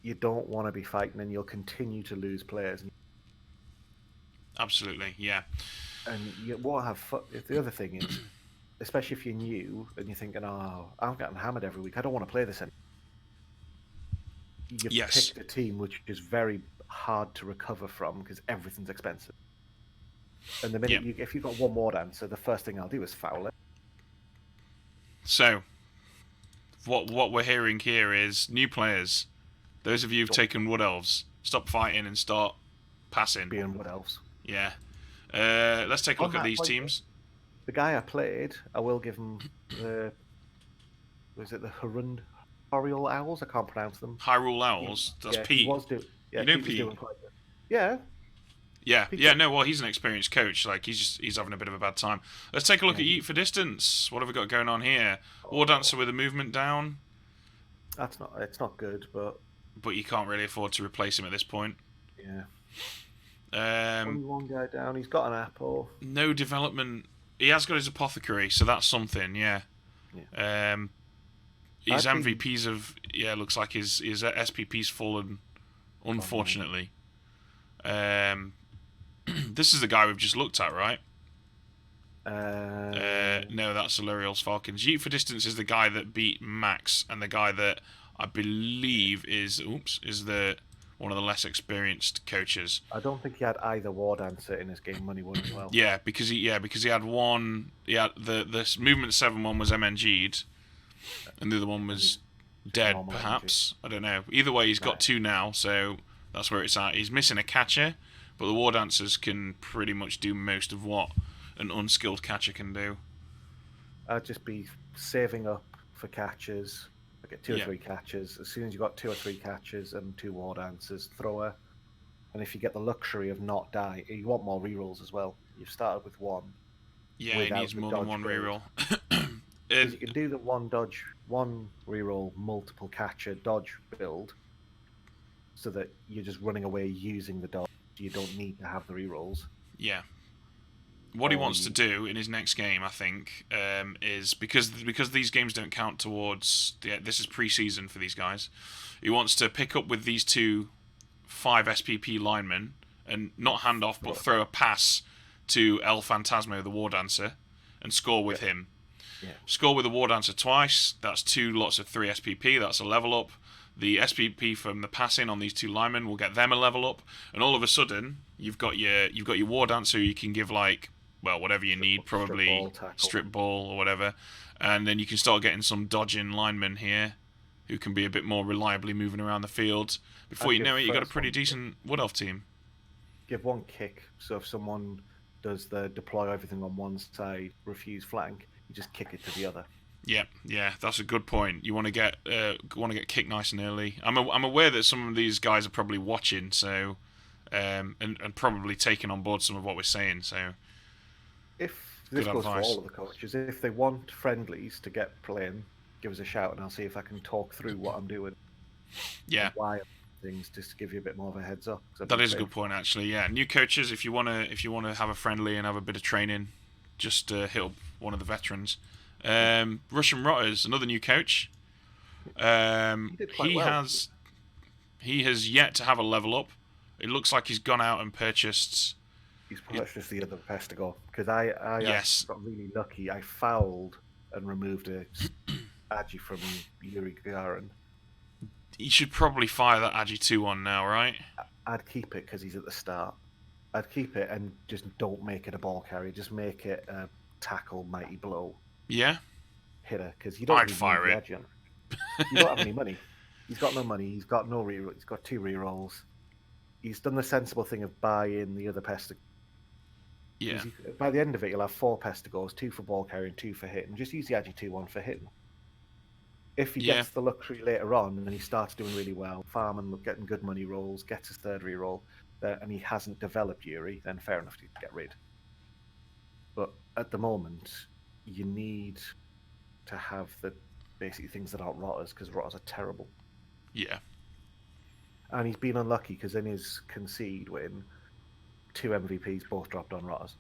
you don't want to be fighting, and you'll continue to lose players. Absolutely, yeah. And you won't have fun. The other thing is, especially if you're new and you're thinking, "Oh, I'm getting hammered every week. I don't want to play this anymore." You picked a team which is very hard to recover from because everything's expensive. And the minute if you've got one more dancer, the first thing I'll do is foul it. So, what we're hearing here is new players. Those of you who've taken Wood Elves, stop fighting and start passing. Being Wood Elves. Yeah. Let's take a look at these teams. The guy I played, I will give him the... Was it the Hyrule Owls? I can't pronounce them. Hyrule Owls? That's Pete. You know Pete? Doing quite good. Yeah. Yeah. No. Well, he's an experienced coach. Like he's having a bit of a bad time. Let's take a look at Yeet for Distance. What have we got going on here? War Dancer with a movement down. It's not good, but you can't really afford to replace him at this point. Yeah. Only one guy down. He's got an apple. No development. He has got his apothecary, so that's something. Yeah. His MVPs looks like his SPP's fallen, unfortunately. This is the guy we've just looked at, right? No, that's Illyrial's Falcons. Yeet for Distance is the guy that beat Max, and the guy that I believe is one of the less experienced coaches. I don't think he had either War Dancer in his game when he won as well. Yeah, because he had one. Yeah, the movement 7 one was MNG'd, and the other one was dead, perhaps. I don't know. Either way, he's got 2 now, so that's where it's at. He's missing a catcher, but the War Dancers can pretty much do most of what an unskilled catcher can do. I'd just be saving up for catchers. Get 2 or 3 catches. As soon as you've got 2 or 3 catches and 2 war dancers, thrower. And if you get the luxury of not die, you want more rerolls as well. You've started with 1. Yeah, it needs more than 1 reroll. Because you can do the 1 dodge, 1 reroll, multiple catcher dodge build, so that you're just running away using the dodge. You don't need to have the rerolls. Yeah. What he wants to do in his next game, I think, is because these games don't count towards this is pre-season for these guys. He wants to pick up with these 2 5 SPP linemen and not hand off, but throw a pass to El Fantasmo, the War Dancer, and score with him. Yeah. Score with the War Dancer twice. That's 2 lots of 3 SPP. That's a level up. The SPP from the passing on these 2 linemen will get them a level up, and all of a sudden you've got your War Dancer. You can give whatever you need, probably strip ball or whatever, and then you can start getting some dodging linemen here, who can be a bit more reliably moving around the field. Before you know it, you got a pretty decent Wood Elf team. Give 1 kick, so if someone does the deploy everything on one side, refuse flank, you just kick it to the other. Yeah, that's a good point. You want to get kicked nice and early. I'm aware that some of these guys are probably watching, so and probably taking on board some of what we're saying. So, if this goes for all of the coaches, if they want friendlies to get playing, give us a shout, and I'll see if I can talk through what I'm doing. Yeah. Why things, just to give you a bit more of a heads up. That is a good point, actually. Yeah, new coaches, if you wanna have a friendly and have a bit of training, just hit up one of the veterans. Russian Rotters, another new coach. He has yet to have a level up. It looks like he's gone out and purchased. He's purchased the other Pestigo, because I got really lucky. I fouled and removed a Agi from Yuri Gagarin. You should probably fire that Agi 2 on now, right? I'd keep it because he's at the start. I'd keep it and just don't make it a ball carrier. Just make it a tackle mighty blow. Yeah. Hitter, because you don't. I'd fire it. You don't have any money. He's got no money. He's got no reroll. He's got 2 rerolls. He's done the sensible thing of buying the other Pestigo. Yeah. By the end of it, you'll have 4 Pestigos, 2 for ball carrying, 2 for hitting. Just use the Agi 2-1 for hitting. If he gets the luxury later on and he starts doing really well, farming, getting good money rolls, gets his 3rd reroll, and he hasn't developed Yuri, then fair enough to get rid. But at the moment, you need to have the basic things that aren't Rotters, because Rotters are terrible. Yeah. And he's been unlucky because in his concede win, 2 MVPs both dropped on Rotters.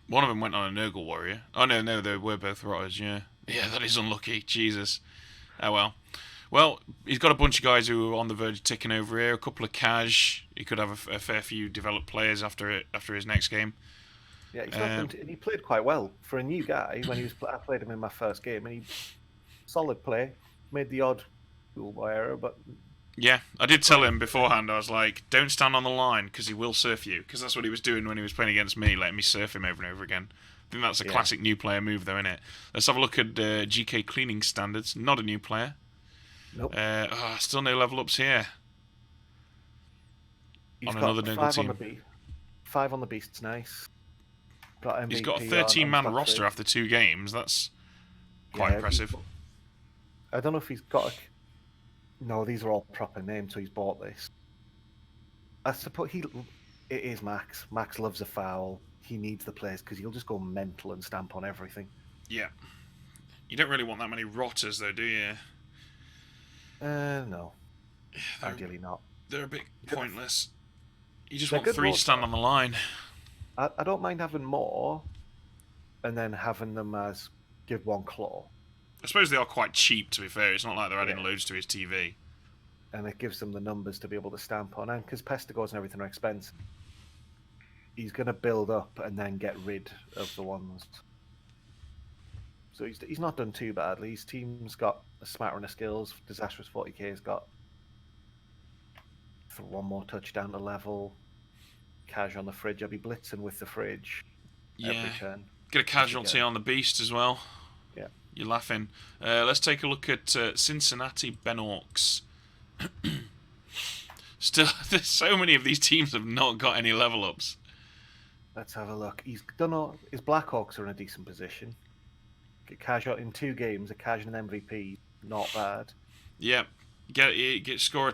One of them went on a Nurgle Warrior. Oh, no, they were both Rotters, yeah. Yeah, that is unlucky. Jesus. Oh, well. Well, he's got a bunch of guys who are on the verge of ticking over here. A couple of cash. He could have a fair few developed players after his next game. Yeah, and he played quite well for a new guy. I played him in my first game, and he solid play. Made the odd schoolboy error, but yeah, I did tell him beforehand. I was like, "Don't stand on the line because he will surf you." Because that's what he was doing when he was playing against me, letting me surf him over and over again. I think that's a classic new player move, though, isn't it? Let's have a look at GK cleaning standards. Not a new player. Nope. Still no level ups here. He's on got another Nurgle team. 5 on the beast's nice. Got MVP. He's got a 13-man roster after 2 games. That's quite impressive. I don't know if he's got No, these are all proper names, so he's bought this. I suppose it is Max. Max loves a foul. He needs the players because he'll just go mental and stamp on everything. Yeah. You don't really want that many Rotters, though, do you? No. Ideally not. They're a bit pointless. You just want 3 to stand on the line. I don't mind having more, and then having them as give 1 claw. I suppose they are quite cheap, to be fair. It's not like they're adding loads to his TV. And it gives them the numbers to be able to stamp on. And because Pestigos and everything are expensive, he's going to build up and then get rid of the ones. So he's not done too badly. His team's got a smattering of skills. Disastrous 40k's got 1 more touchdown to level. Cash on the fridge. I'll be blitzing with the fridge every turn. Get a casualty on the beast as well. Yeah. You're laughing. Let's take a look at Cincinnati Benorks. Still, there's so many of these teams have not got any level ups. Let's have a look. His Blackhawks are in a decent position. Get cash out in 2 games, a cash and an MVP. not bad. Yep. Score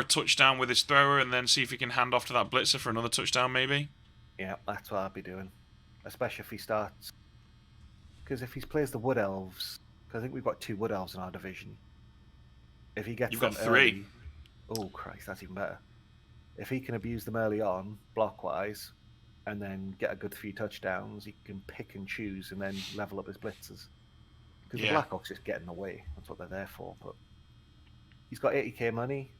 a touchdown with his thrower, and then see if he can hand off to that blitzer for another touchdown, maybe. Yeah, that's what I'd be doing, especially if he starts. Because if he plays the Wood Elves, because I think we've got 2 Wood Elves in our division. If he gets You've them got 3. early, oh Christ, that's even better. If he can abuse them early on, block-wise, and then get a good few touchdowns, he can pick and choose and then level up his blitzers. Because the Blackhawks just get in the way. That's what they're there for. But he's got 80k money,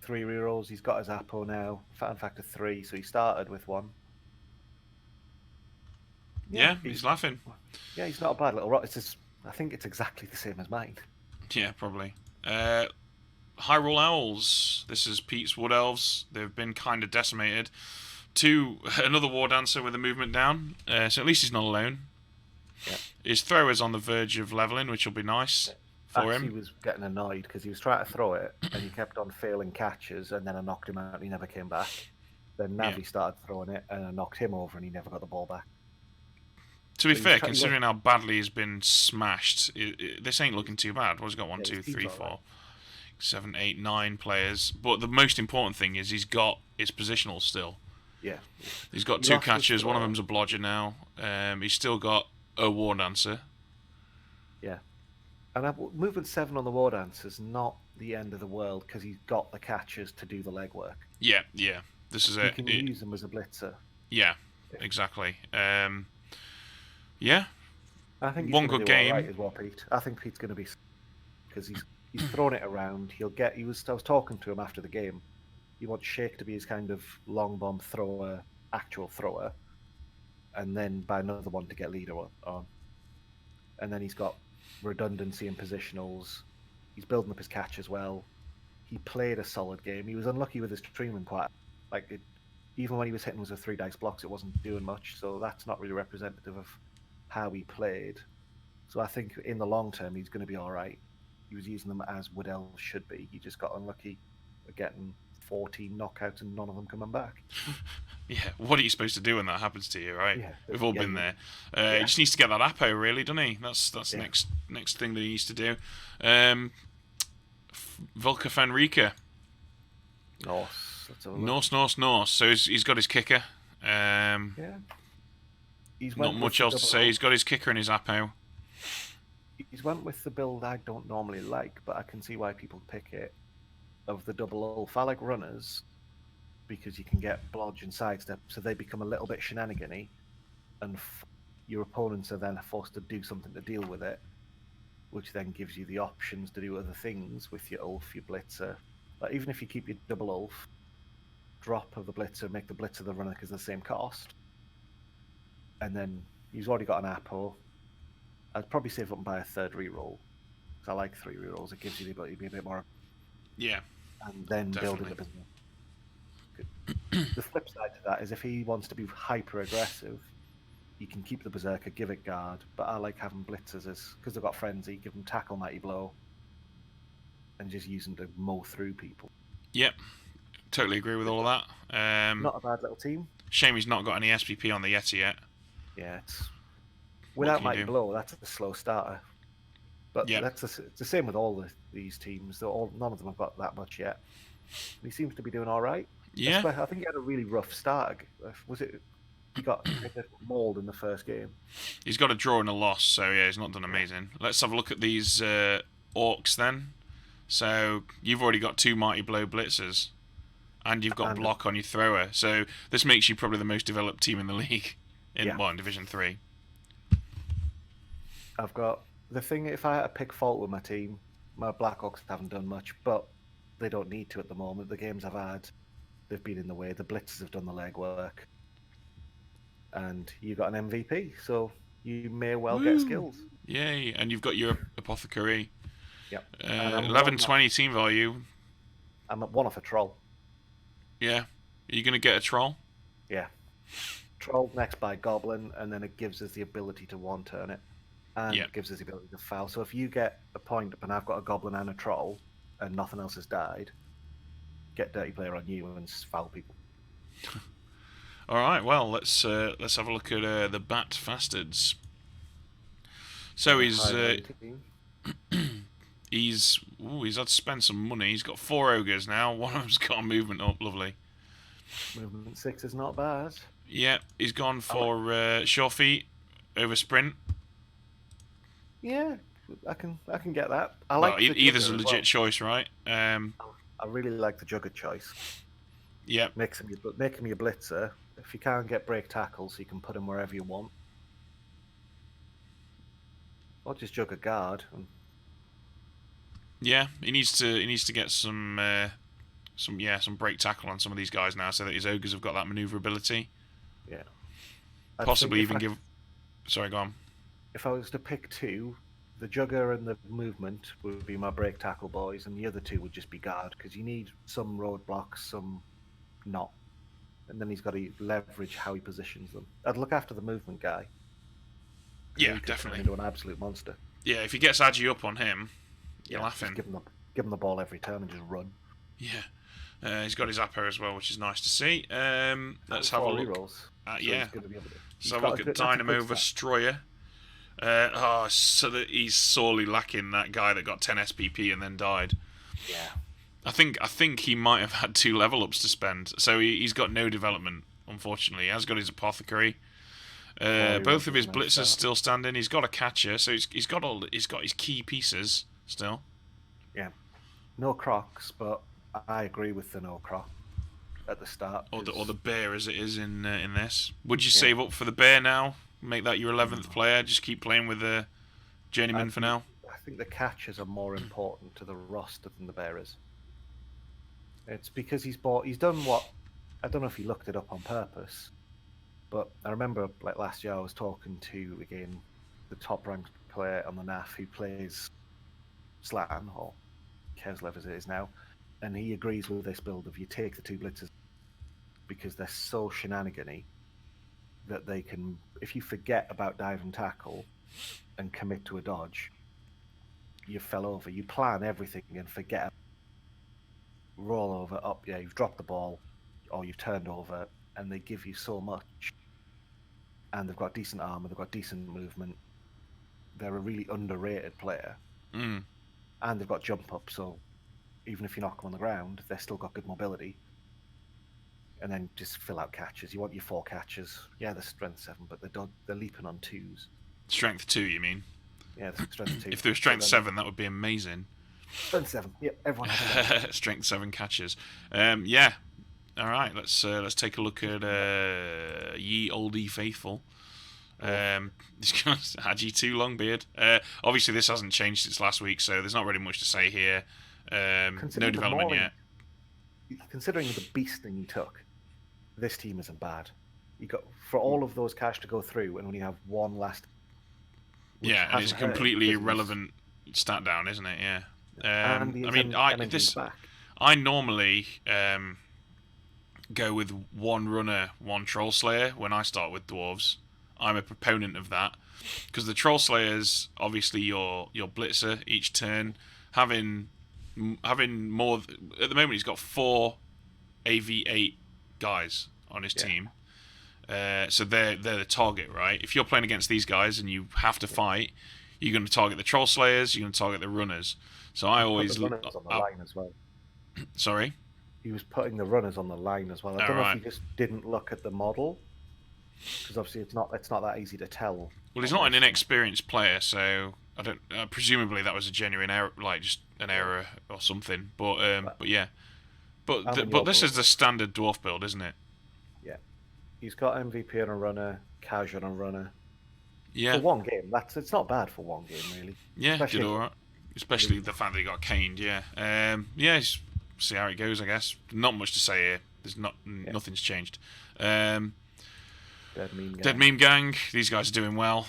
3 rerolls. He's got his Apo now, fan factor 3, so he started with 1. Yeah, he's laughing. Yeah, he's not a bad little rock. It's just, I think it's exactly the same as mine. Yeah, probably. Hyrule Owls. This is Pete's Wood Elves. They've been kind of decimated. Another War Dancer with a movement down. So at least he's not alone. Yeah. His thrower's on the verge of leveling, which will be nice for him. He was getting annoyed because he was trying to throw it and he kept on failing catches, and then I knocked him out and he never came back. Then Navi started throwing it and I knocked him over and he never got the ball back. To be fair, considering how badly he's been smashed, this ain't looking too bad. What's he got? 1, 2, 3, 4, 7, 8, 9 players. But the most important thing is he's got his positional still. Yeah. He's got 2 catchers. One of them's a blodger now. He's still got a War Dancer. Yeah. And movement 7 on the War Dancer's not the end of the world because he's got the catchers to do the legwork. Yeah. This is You can use them as a blitzer. Yeah, exactly. Yeah. I think he's one good game. Right as well, Pete. I think Pete's going to be, because he's thrown it around. I was talking to him after the game. He wants Shake to be his kind of long bomb thrower, actual thrower, and then by another one to get leader on. And then he's got redundancy and positionals. He's building up his catch as well. He played a solid game. He was unlucky with his streaming even when he was hitting with 3 dice blocks, it wasn't doing much. So that's not really representative of how he played. So I think in the long term, he's going to be all right. He was using them as Wood Elves should be. He just got unlucky with getting 14 knockouts and none of them coming back. Yeah, what are you supposed to do when that happens to you, right? Yeah, We've all been there. He just needs to get that Apo, really, doesn't he? That's the next thing that he needs to do. Volker van Rieke. Norse. So he's got his kicker. Not much else to say. He's got his kicker and his Apo. He's went with the build I don't normally like, but I can see why people pick it. Of the double ulf, I like runners because you can get blodge and sidestep, so they become a little bit shenanigan-y, and your opponents are then forced to do something to deal with it, which then gives you the options to do other things with your ulf, your blitzer. Like, even if you keep your double ulf, drop of the blitzer, make the blitzer the runner because they're the same cost, and then you've already got an Apo. I'd probably save up and buy a 3rd reroll because I like 3 rerolls. It gives you the ability to be a bit more. Yeah. And then building a business. The flip side to that is if he wants to be hyper aggressive, you can keep the Berserker, give it guard. But I like having blitzers because they've got frenzy, give them tackle, mighty blow, and just use them to mow through people. Yep, totally agree with all of that. Not a bad little team. Shame he's not got any SPP on the Yeti yet. Yeah, without mighty blow, that's a slow starter. But it's the same with all these teams. None of them have got that much yet. He seems to be doing all right. Yeah. I think he had a really rough start. He got mauled in the first game. He's got a draw and a loss, so yeah, he's not done amazing. Let's have a look at these orcs then. So you've already got 2 mighty blow blitzers, and you've got block on your thrower. So this makes you probably the most developed team in the league in Division 3. I've got the thing. If I had to pick fault with my team, my Blackhawks haven't done much, but they don't need to at the moment. The games I've had, they've been in the way. The blitzers have done the legwork, and you got an MVP, so you may well get skills. Yay! And you've got your apothecary. Yep. 11-20 team value. I'm at 1 off a troll. Yeah. Are you going to get a troll? Yeah. Troll next by goblin, and then it gives us the ability to 1-turn it. And it gives us the ability to foul. So if you get a point up and I've got a goblin and a troll, and nothing else has died, get dirty player on you and foul people. All right. Well, let's have a look at the Bat Fastards. So He's had to spend some money. He's got 4 ogres now. One of them's got a movement up. Lovely. Movement 6 is not bad. Yeah, he's gone I like- for sure feet over sprint. Yeah, I can get that. I Well, like the either's a Jugger as legit well. choice, right? I really like the Jugger choice. Yeah, Makes him your blitzer. If you can't get break tackles, you can put him wherever you want. Or just Jugger guard. And yeah. He needs to get some break tackle on some of these guys now, so that his ogres have got that maneuverability. yeah. Possibly even give. Sorry, go on. If I was to pick two, the Jugger and the movement would be my break tackle boys, and the other two would just be guard, because you need some roadblocks, some not. And then he's got to leverage how he positions them. I'd look after the movement guy. Yeah, he could definitely. turn into an absolute monster. Yeah, if he gets Agi up on him, you're Just laughing. give him the ball every turn and just run. Yeah. He's got his Apo as well, which is nice to see. Let's have a look. Yeah. So have a look at Dynamo Destroyer. So that he's sorely lacking that guy that got 10 SPP and then died. Yeah. I think he might have had 2 level ups to spend. So he's got no development, unfortunately. He has got his apothecary. Both of his blitzers still standing. He's got a catcher, so he's got his key pieces still. Yeah. No Crocs, but I agree with the no Croc at the start. Or the bear as it is in this. Would you save up for the bear now? Make that your 11th player. Just keep playing with the journeyman for now. I think the catchers are more important to the roster than the bearers. It's because he's done what, I don't know if he looked it up on purpose, but I remember like last year I was talking to again the top ranked player on the NAF who plays Slatan or Keslev as it is now, and he agrees with this build of you take the 2 blitzers because they're so shenanigany that they can, if you forget about dive and tackle and commit to a dodge, you fell over. You plan everything and forget. Roll over, up, yeah, you've dropped the ball, or you've turned over, and they give you so much. And they've got decent armor, they've got decent movement. They're a really underrated player. Mm. And they've got jump up, so even if you knock them on the ground, they've still got good mobility. And then just fill out catches. You want your 4 catches. Yeah, they're strength 7, but they're leaping on 2s. Strength 2, you mean? Yeah, they're strength 2. If they were strength 7, that would be amazing. Strength 7. Yep, everyone has strength 7 catches. Yeah. All right. Let's take a look at Ye Oldie Faithful. Agi2 Longbeard. Obviously, this hasn't changed since last week, so there's not really much to say here. No development yet. Considering the beasting he took, this team isn't bad. You got for all of those cash to go through, and when you have one last. Yeah, and it's a completely irrelevant stat down, isn't it? Yeah. I mean, I normally go with 1 runner, 1 troll slayer when I start with dwarves. I'm a proponent of that because the troll slayers, obviously, your blitzer each turn, having more. At the moment, he's got 4 AV8 guys on his team. So they're the target, right? If you're playing against these guys and you have to fight, you're going to target the troll slayers. You're going to target the runners. So I always look on the line as well. Sorry, he was putting the runners on the line as well. I don't know if he just didn't look at the model because obviously it's not that easy to tell. Well, he's not an inexperienced player, so I don't. Presumably that was a genuine error, like just an error or something. But yeah, but this is the standard dwarf build, isn't it? Yeah, he's got MVP on a runner, Cash on a runner. Yeah, for 1 game, it's not bad for 1 game really. Yeah, did all right. Especially the fact that he got caned. Yeah, see how it goes. I guess not much to say here. There's nothing's changed. Dead Meme Gang. These guys are doing well.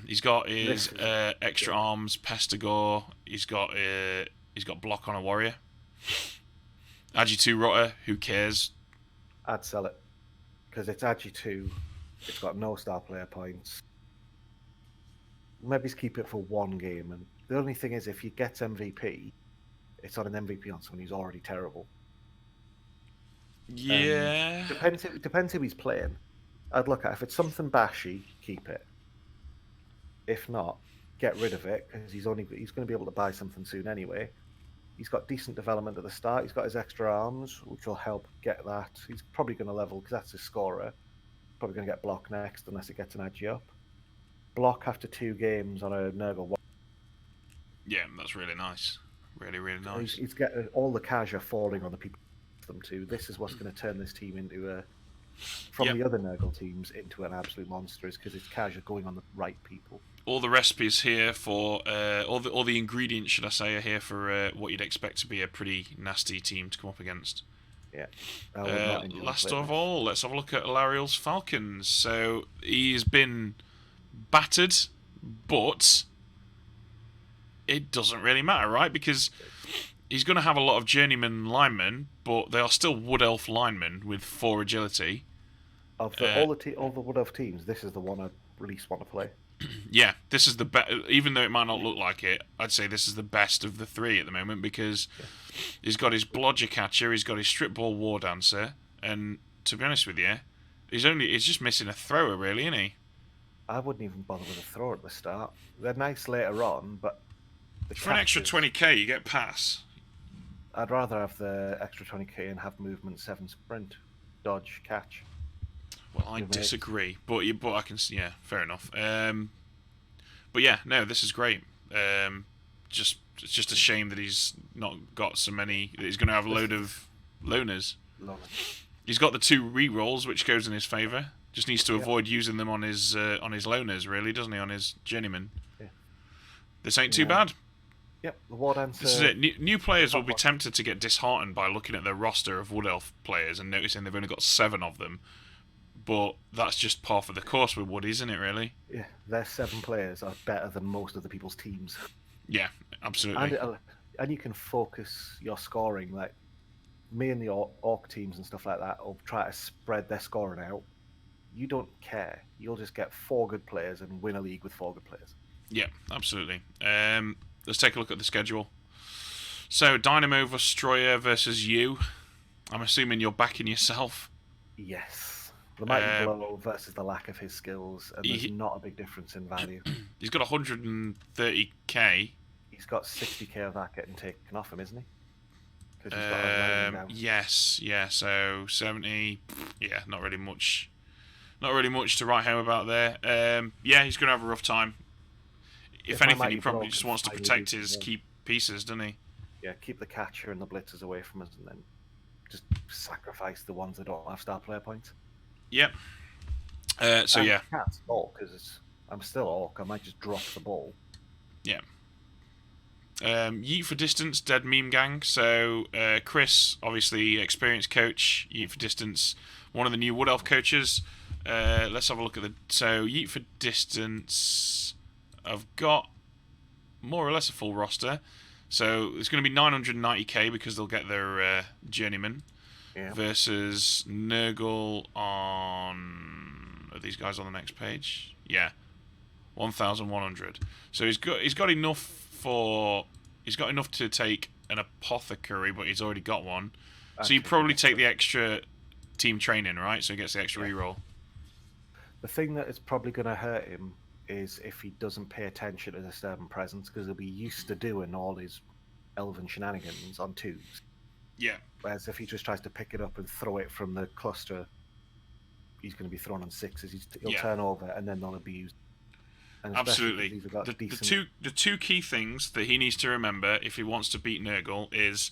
He's got his extra arms, Pestigore. He's got block on a warrior. Agi2 Rotter. Who cares? I'd sell it because it's Agi2. It's got no star player points. Maybe keep it for 1 game, and the only thing is, if he gets MVP, it's on an MVP on someone who's already terrible. Yeah. Depends who he's playing. I'd look at if it's something bashy, keep it. If not, get rid of it because he's going to be able to buy something soon anyway. He's got decent development at the start. He's got his extra arms, which will help get that. He's probably going to level because that's his scorer. Probably going to get block next unless it gets an edgy up. Block after 2 games on a Nurgle. Yeah, that's really nice. Really, really nice. He's getting all the cash are falling on the people them to. This is what's going to turn this team into the other Nurgle teams into an absolute monster, is because it's cash are going on the right people. All the recipes here for all the ingredients, should I say, are here for what you'd expect to be a pretty nasty team to come up against. Yeah. Last of all, let's have a look at Lariel's Falcons. So he's been battered, but it doesn't really matter, right? Because he's going to have a lot of journeyman linemen, but they are still Wood Elf linemen with 4 agility. Of all the Wood Elf teams, this is the one I least want to play. Yeah, this is the best. Even though it might not look like it, I'd say this is the best of the 3 at the moment because he's got his Blodger Catcher, he's got his Strip Ball War Dancer, and to be honest with you, he's just missing a thrower, really, isn't he? I wouldn't even bother with a thrower at the start. They're nice later on, but for an extra 20k, you get pass. I'd rather have the extra 20k and have movement 7 sprint, dodge, catch. Well, I disagree, but I can. Yeah, fair enough. But yeah, no, this is great. It's just a shame that he's not got so many. That he's going to have a load of loners. He's got the 2 re-rolls, which goes in his favour. Just needs to avoid using them on his loners, really, doesn't he? On his journeyman. Yeah. This ain't too bad. Yep, the War Dancer. This is it. New players will be tempted to get disheartened by looking at their roster of Wood Elf players and noticing they've only got 7 of them. But that's just par for the course with Wood, isn't it, really? Yeah, their 7 players are better than most of the people's teams. Yeah, absolutely. And you can focus your scoring. Like, me and the Orc teams and stuff like that will try to spread their scoring out. You don't care. You'll just get 4 good players and win a league with 4 good players. Yeah, absolutely. Let's take a look at the schedule. So, Dynamo Destroyer versus you. I'm assuming you're backing yourself. Yes. The Mighty Blow versus the lack of his skills, and there's not a big difference in value. He's got 130k. He's got 60k of that getting taken off him, isn't he? Yes, yeah. So 70. Yeah, not really much. Not really much to write home about there. Yeah, he's going to have a rough time. If anything, he probably just wants to protect his key pieces, doesn't he? Yeah, keep the catcher and the blitzers away from us, and then just sacrifice the ones that don't have star player points. Yep. So yeah. I can't stalk because I'm still Orc. I might just drop the ball. Yeah. Yeet for distance, dead meme gang. So Chris, obviously experienced coach. Yeet for distance, one of the new Wood Elf coaches. Let's have a look at so Yeet for distance. I've got more or less a full roster. So it's going to be 990k because they'll get their journeyman. Yeah. Versus Nurgle on. Are these guys on the next page? Yeah, 1,100. So he's got enough to take an apothecary, but he's already got one. So you probably take the extra team training, right? So he gets the extra reroll. The thing that is probably going to hurt him is if he doesn't pay attention to Disturbing Presence, because he'll be used to doing all his elven shenanigans on 2s. Yeah. Whereas if he just tries to pick it up and throw it from the cluster, he's going to be thrown on 6s. He'll turn over and then they'll abuse. And absolutely. The two key things that he needs to remember if he wants to beat Nurgle is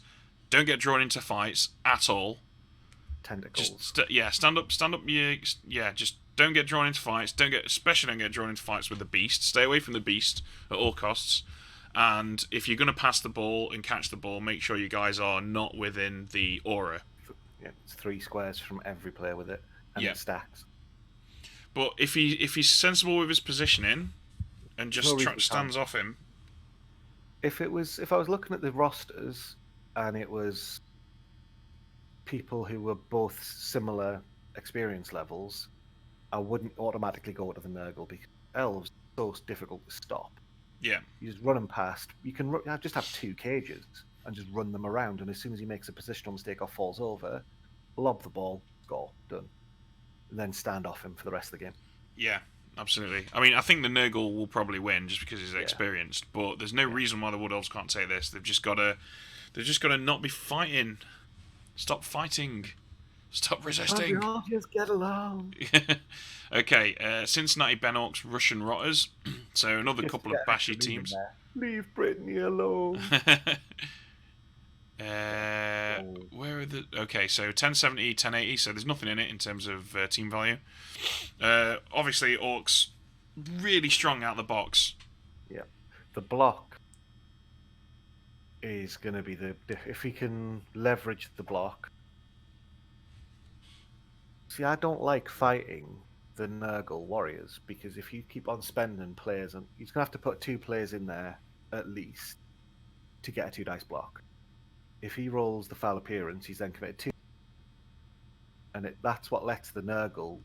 don't get drawn into fights at all. Tentacles. Just stand up. Just don't get drawn into fights. Especially don't get drawn into fights with the beast. Stay away from the beast at all costs. And if you're going to pass the ball and catch the ball, make sure you guys are not within the aura. Yeah, it's 3 squares from every player with it, and it stacks. But if he's sensible with his positioning and just stands off him. If I was looking at the rosters and it was people who were both similar experience levels, I wouldn't automatically go to the Nurgle because elves are so difficult to stop. Yeah. You just run them past. You can just have 2 cages and just run them around, and as soon as he makes a positional mistake or falls over, lob the ball, score, done. And then stand off him for the rest of the game. Yeah. absolutely. I mean, I think the Nurgle will probably win just because he's Yeah. experienced. But there's no reason why the Wood Elves can't take this. They've just got to not be fighting. Stop fighting. Stop resisting. Can't we all just get along? Okay, Cincinnati Benhawks, Russian Rotters. So another Just couple get of an bashy extra meme in teams. there. Leave Brittany alone. Where are the... Okay, so 1070, 1080, so there's nothing in it in terms of team value. Obviously, Orcs really strong out the box. Yeah. The block is going to be if he can leverage the block. See, I don't like fighting the Nurgle warriors because if you keep on spending players, and he's going to have to put 2 players in there at least to get a 2 dice block. If he rolls the foul appearance, he's then committed 2, and that's what lets the Nurgle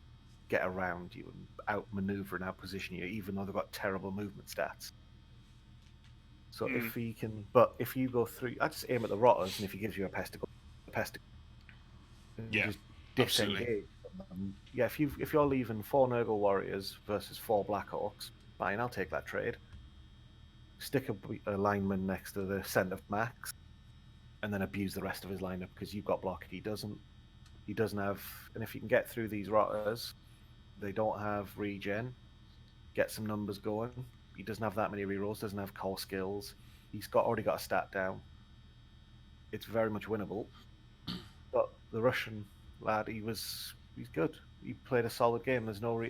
get around you and outmaneuver and outposition you, even though they've got terrible movement stats. So if he can, but if you go through, I just aim at the Rotters, and if he gives you a pesticle, Yeah, just absolutely. disengage. Yeah, if you're leaving 4 Nurgle warriors versus 4 Black Orcs, fine, I'll take that trade. Stick a lineman next to the centre Max, and then abuse the rest of his lineup because you've got block. He doesn't. He doesn't have. And if you can get through these Rotters, they don't have regen. Get some numbers going. He doesn't have that many rerolls. Doesn't have core skills. He's already got a stat down. It's very much winnable. But the Russian lad, he's good. He played a solid game. There's no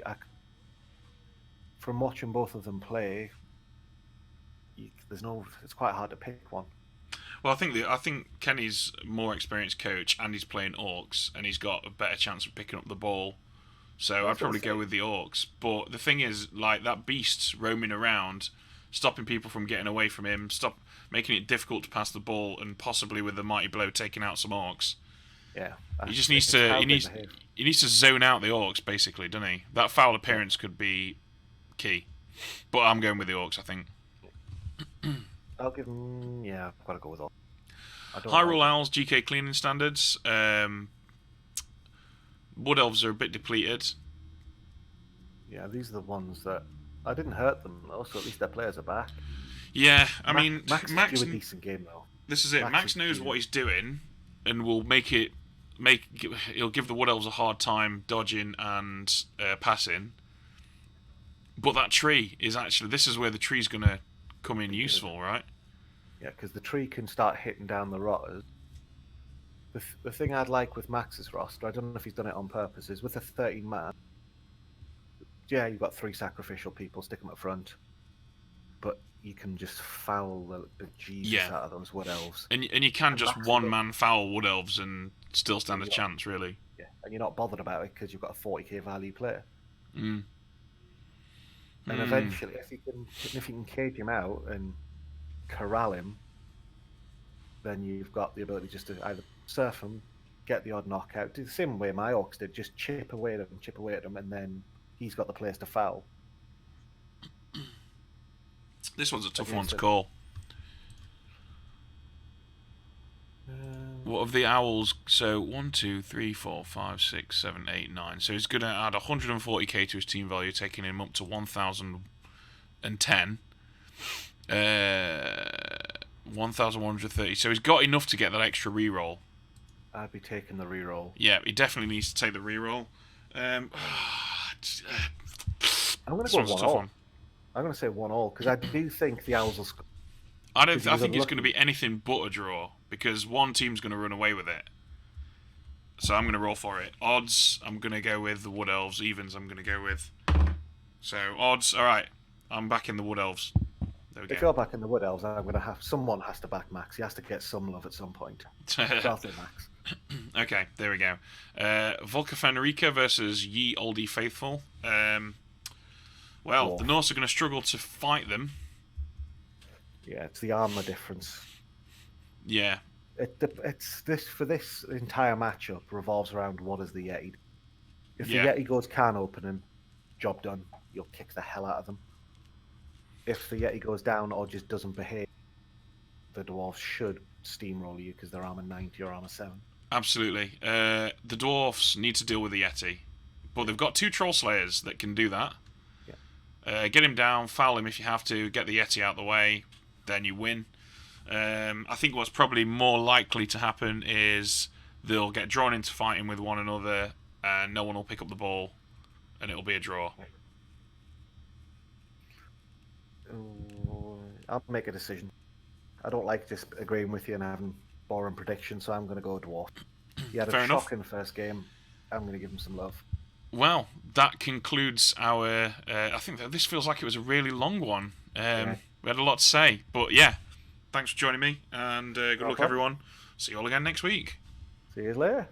from watching both of them play, it's quite hard to pick one. Well, I think Kenny's more experienced coach, and he's playing Orcs, and he's got a better chance of picking up the ball. So I'd probably go with the Orcs. But the thing is, like, that beast roaming around, stopping people from getting away from him, making it difficult to pass the ball, and possibly with the mighty blow taking out some Orcs. Yeah, He just needs to zone out the Orcs, basically, doesn't he? That foul appearance could be key. But I'm going with the Orcs, I think. I'll give him. Yeah, I've got to go with all. Hyrule Owls, GK cleaning standards. Wood Elves are a bit depleted. Yeah, these are the ones that I didn't hurt them though, so at least their players are back. Yeah, I mean, Max is a decent game though. This is it. Max knows what he's doing, and will he'll give the Wood Elves a hard time dodging and passing. But that tree is actually, this is where the tree's going to come in useful, right? Yeah, because the tree can start hitting down the Rotters. The thing I'd like with Max's roster, I don't know if he's done it on purpose, is with a 13-man, yeah, you've got 3 sacrificial people, stick them up front, but you can just foul the Jesus out of those Wood Elves. And you can just one-man foul Wood Elves and still stand a chance, really. Yeah, and you're not bothered about it because you've got a 40k value player. And eventually, if you can cage him out and corral him, then you've got the ability just to either surf him, get the odd knockout, do the same way my Orcs did, just chip away at him, and then he's got the players to foul. This one's a tough one to call. What of the Owls? So 1, 2, 3, 4, 5, 6, 7, 8, 9. So he's going to add 140k to his team value, taking him up to 1,010. 1,130. So he's got enough to get that extra reroll. I'd be taking the reroll. Yeah, he definitely needs to take the reroll. I'm going to go 1-all. I'm going to say 1-all because I do think the Owls will score. I think it's going to be anything but a draw because one team's going to run away with it. So I'm going to roll for it. Odds, I'm going to go with the Wood Elves. Evens, I'm going to go with. So odds, all right. I'm back in the Wood Elves. There we go. If you're back in the Wood Elves, someone has to back Max. He has to get some love at some point. So I'll say Max. Okay, there we go. Volca Fenrica versus Ye Olde Faithful. The Norse are going to struggle to fight them. Yeah, it's the armor difference. Yeah. This entire matchup revolves around what is the Yeti. If the Yeti goes can opening, job done. You'll kick the hell out of them. If the Yeti goes down or just doesn't behave, the Dwarves should steamroll you because they're armor 90 or armor 7. Absolutely. The Dwarves need to deal with the Yeti. But they've got 2 Troll Slayers that can do that. Yeah. Get him down, foul him if you have to, get the Yeti out of the way, then you win. I think what's probably more likely to happen is they'll get drawn into fighting with one another, and no one will pick up the ball, and it'll be a draw. I'll make a decision. I don't like just agreeing with you and having boring predictions, so I'm going to go Dwarf. He had a shocking first game. I'm going to give him some love. Well, that concludes our... I think that this feels like it was a really long one. We had a lot to say. But yeah, thanks for joining me, and good luck, everyone. See you all again next week. See you later.